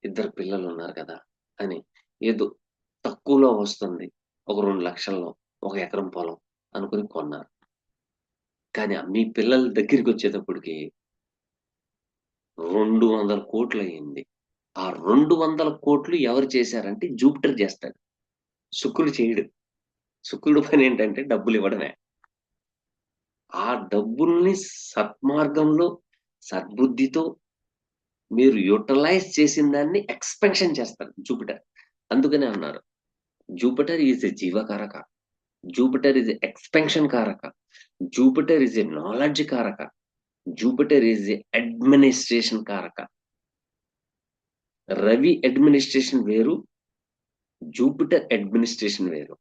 ఇద్దరు పిల్లలున్నారు కదా! అని ఏదో తక్కువలో వస్తుంది. ఒక 2,00,000లో ఒక ఎకరం పొలం అనుకుని కొన్నారు. కానీ మీ పిల్లల దగ్గరికొచ్చేటప్పటికి 200,00,00,000 అయింది. ఆ 200,00,00,000 ఎవరు చేశారంటే జూపిటర్ చేస్తాడు. శుక్రుడు చేయడు. శుక్రుడు పనేంటంటే డబ్బులివ్వడమే. ఆ డబ్బుల్ని సత్మార్గంలో, సద్బుద్ధితో మీరు యుటిలైజ్ చేసిన దాన్ని ఎక్స్‌పాన్షన్ చేస్తాడు జూపిటర్. అందుకనే అన్నారు. జూపిటర్ ఈస్ ఎ జీవకారక. జూపిటర్ ఇస్ ఎక్స్పెన్షన్ కారక, జూపిటర్ ఇస్ ఎ నాలెడ్జ్ కారక, జూపిటర్ ఇస్ ఎ అడ్మినిస్ట్రేషన్ కారక. రవి అడ్మినిస్ట్రేషన్ వేరు, జూపిటర్ అడ్మినిస్ట్రేషన్ వేరు.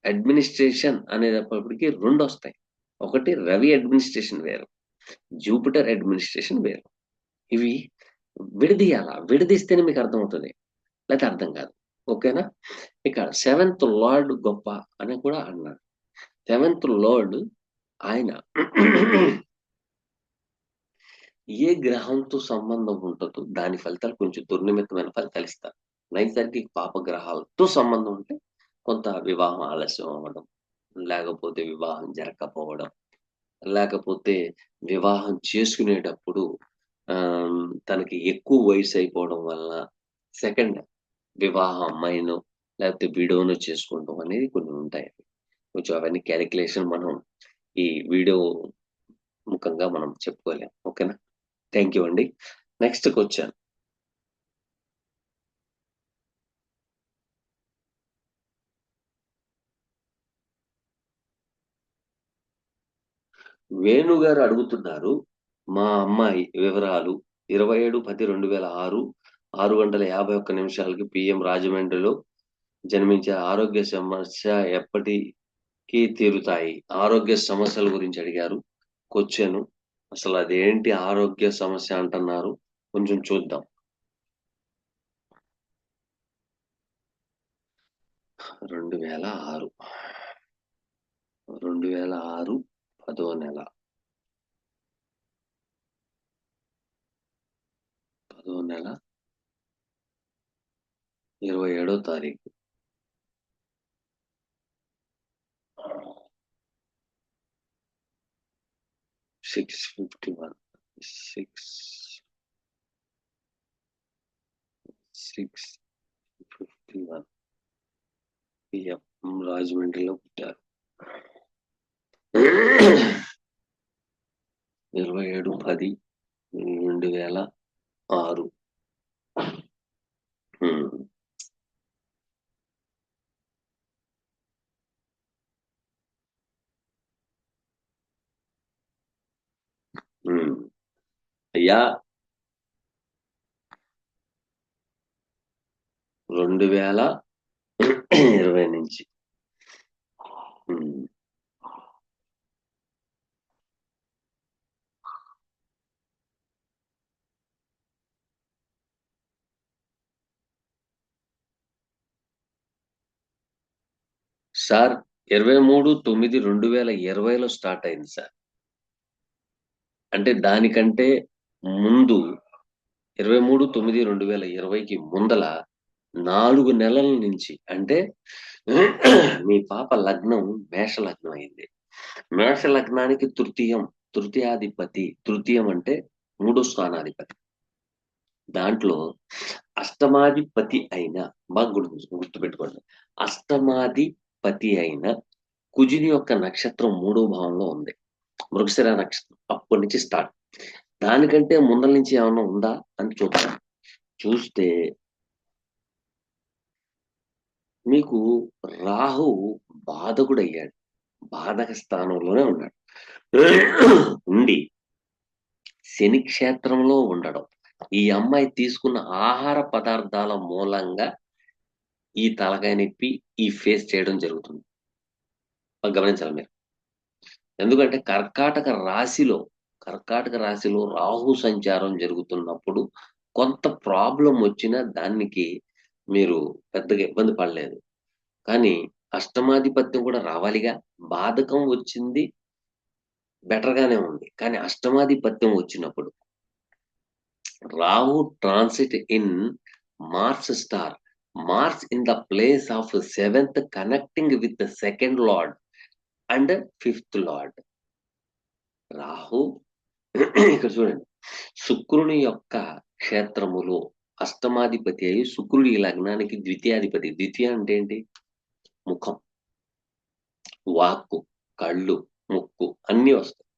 అడ్మినిస్ట్రేషన్ అనేటప్పటికి రెండు వస్తాయి. ఒకటి రవి అడ్మినిస్ట్రేషన్ వేరు, జూపిటర్ అడ్మినిస్ట్రేషన్ వేరు. ఇవి విడదీయాల, విడదీస్తేనే మీకు అర్థమవుతుంది, లేకపోతే అర్థం కాదు. ఓకేనా? ఇక్కడ సెవెంత్ లార్డ్ గొప్ప అని కూడా అన్నాడు. సెవెంత్ లార్డ్ ఆయన ఏ గ్రహంతో సంబంధం ఉంటుందో దాని ఫలితాలు కొంచెం దుర్నిమిత్తమైన ఫలితాలు ఇస్తారు. నైసర్గిక పాప గ్రహాలతో సంబంధం ఉంటే కొంత వివాహం ఆలస్యం అవ్వడం, లేకపోతే వివాహం జరగకపోవడం, లేకపోతే వివాహం చేసుకునేటప్పుడు తనకి ఎక్కువ వయసు అయిపోవడం వలన సెకండ్ వివాహం అమ్మాయిను లేకపోతే వీడియోను చేసుకుంటాం అనేది కొన్ని ఉంటాయి. కొంచెం అవన్నీ క్యాలిక్యులేషన్ మనం ఈ వీడియో ముఖంగా మనం చెప్పుకోలేం. ఓకేనా? థ్యాంక్ యూ అండి. నెక్స్ట్కి వచ్చాను. వేణుగారు అడుగుతున్నారు, మా అమ్మాయి వివరాలు 27/10/2006 6:51 PM రాజమండ్రిలో జన్మించే, ఆరోగ్య సమస్య ఎప్పటికీ తీరుతాయి? ఆరోగ్య సమస్యల గురించి అడిగారు. క్వశ్చన్ అసలు అదేంటి ఆరోగ్య సమస్య అంటున్నారు, కొంచెం చూద్దాం. 2006 2006 10వ నెల 27వ తారీఖు 6:51 6:51 PM రాజమండ్రిలో పుట్టారు. 27/10/2006. అయ్యా 2020 నుంచి సార్ 23/9/2020లో స్టార్ట్ అయింది సార్. అంటే దానికంటే ముందు 23/9/2020కి ముందల 4 నెలల నుంచి, అంటే మీ పాప లగ్నం మేష లగ్నం అయింది. మేష లగ్నానికి తృతీయాధిపతి, తృతీయం అంటే 3వ స్థానాధిపతి. దాంట్లో అష్టమాధిపతి అయిన, బాగా గుర్తుపెట్టుకోండి, అష్టమాధిపతి అయిన కుజుని యొక్క నక్షత్రం 3వ భావంలో ఉంది, మృగశిర నక్షత్రం. అప్పటి నుంచి స్టార్ట్. దానికంటే ముందల నుంచి ఏమన్నా ఉందా అని చూద్దాం. చూస్తే మీకు రాహు బాధకుడు అయ్యాడు, బాధక స్థానంలోనే ఉన్నాడు. ఉండి శని క్షేత్రంలో ఉండడం, ఈ అమ్మాయి తీసుకున్న ఆహార పదార్థాల మూలంగా ఈ తలకాయ నొప్పి, ఈ ఫేస్ చేయడం జరుగుతుంది. గమనించాలి మీరు. ఎందుకంటే కర్కాటక రాశిలో రాహు సంచారం జరుగుతున్నప్పుడు కొంత ప్రాబ్లం వచ్చినా దానికి మీరు పెద్దగా ఇబ్బంది పడలేదు. కానీ అష్టమాధిపత్యం కూడా రావాలిగా. బాధకం వచ్చింది, బెటర్ గానే ఉంది. కానీ అష్టమాధిపత్యం వచ్చినప్పుడు Rahu transit in Mars star, Mars in the place of 7th connecting with 2nd lord and 5th lord. Rahu ఇక్కడ చూడండి, శుక్రుని యొక్క క్షేత్రములో అష్టమాధిపతి అయి, శుక్రుడి ఈ లగ్నానికి ద్వితీయాధిపతి. ద్వితీయ అంటే ఏంటి? ముఖం, వాక్కు, కళ్ళు, ముక్కు అన్నీ వస్తాయి.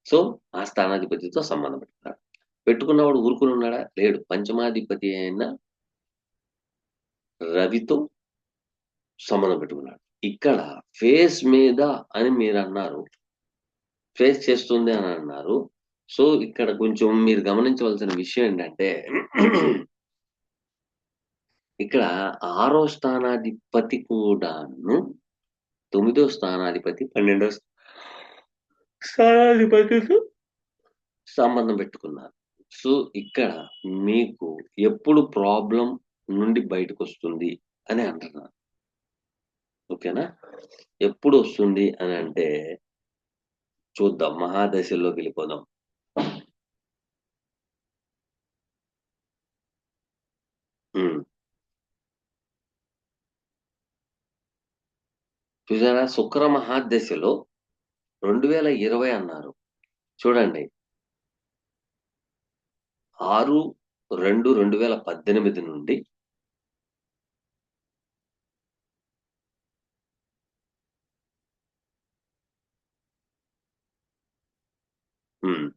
సో ఆ స్థానాధిపతితో సంబంధం పెట్టుకున్నాడు. పెట్టుకున్నవాడు ఊరుకుని ఉన్నాడా? లేడు. పంచమాధిపతి అయిన రవితో సంబంధం పెట్టుకున్నాడు. ఇక్కడ ఫేస్ మీద అని మీరు అన్నారు, ఫేస్ చేస్తుంది అని అన్నారు. సో ఇక్కడ కొంచెం మీరు గమనించవలసిన విషయం ఏంటంటే ఇక్కడ 6వ స్థానాధిపతి కూడాను 9వ స్థానాధిపతి 12వ స్థానాధిపతితో సంబంధం పెట్టుకున్నారు. సో ఇక్కడ మీకు ఎప్పుడు ప్రాబ్లం నుండి బయటకు వస్తుంది అని అంటున్నారు. ఓకేనా? ఎప్పుడు వస్తుంది అని అంటే చూద్దాం, మహాదశలోకి వెళ్ళిపోదాం. చూసారా, శుక్ర మహాదశలో 2020 అన్నారు. చూడండి, 6/2/2018 నుండి ఉమ్,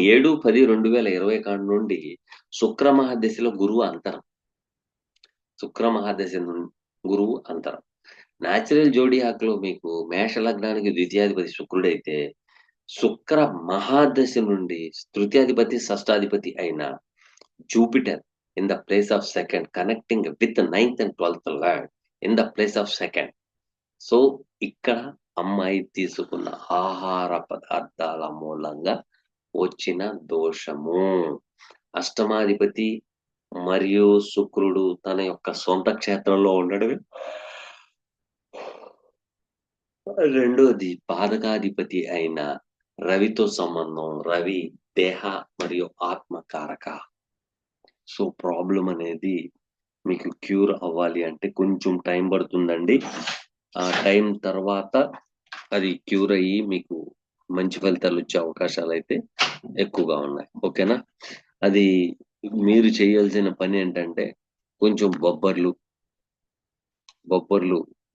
7/10/2020 కాడ నుండి శుక్ర మహాదశలో గురువు అంతరం. శుక్ర మహాదశ నుండి గురువు అంతరం. న్యాచురల్ జోడియాక్ లో మీకు మేష లగ్నానికి ద్వితీయాధిపతి శుక్రుడైతే, శుక్ర మహాదశ నుండి తృతీయాధిపతి షష్టాధిపతి అయిన Jupiter in the place of second, connecting with 9th and 12th lord in the place of second. So ఇక్కడ అమ్మాయి తీసుకున్న ఆహార పదార్థాల మూలంగా వచ్చిన దోషము. అష్టమాధిపతి మరియు శుక్రుడు తన యొక్క సొంత క్షేత్రంలో ఉండడమే. రెండోది పాదకాధిపతి అయిన రవితో సంబంధం. రవి దేహ మరియు ఆత్మకారక. సో ప్రాబ్లం అనేది మీకు క్యూర్ అవ్వాలి అంటే కొంచెం టైం పడుతుందండి. ఆ టైం తర్వాత అది క్యూర్ అయ్యి మీకు మంచి ఫలితాలు వచ్చే అవకాశాలు అయితే ఎక్కువగా ఉన్నాయి. ఓకేనా? అది మీరు చేయాల్సిన పని ఏంటంటే కొంచెం బొబ్బర్లు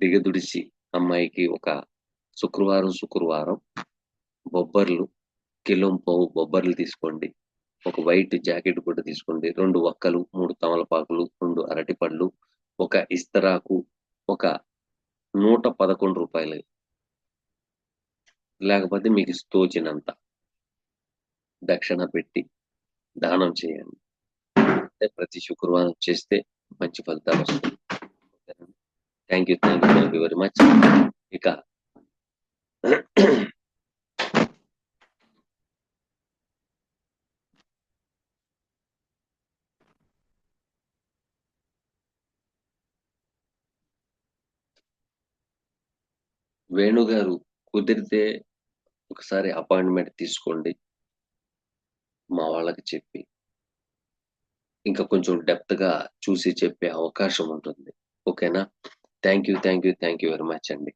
దిగదుడిచి అమ్మాయికి ఒక శుక్రవారం బొబ్బర్లు, కిలోంపావు బొబ్బర్లు తీసుకోండి. ఒక వైట్ జాకెట్ కూడా తీసుకోండి. 2 వక్కలు, 3 తమలపాకులు, 2 అరటిపళ్ళు, ఒక ఇస్తరాకు, ఒక ₹111, లేకపోతే మీకు తోచినంత దక్షిణ పెట్టి దానం చేయండి. అంటే ప్రతి శుక్రవారం చేస్తే మంచి ఫలితాలు వస్తాయి. Thank you very much. ఇక వేణుగారు, కుదిరితే ఒకసారి అపాయింట్మెంట్ తీసుకోండి, మా వాళ్ళకి చెప్పి ఇంకా కొంచెం డెప్త్ గా చూసి చెప్పే అవకాశం ఉంటుంది. ఓకేనా? థ్యాంక్ యూ వెరీ మచ్ అండి.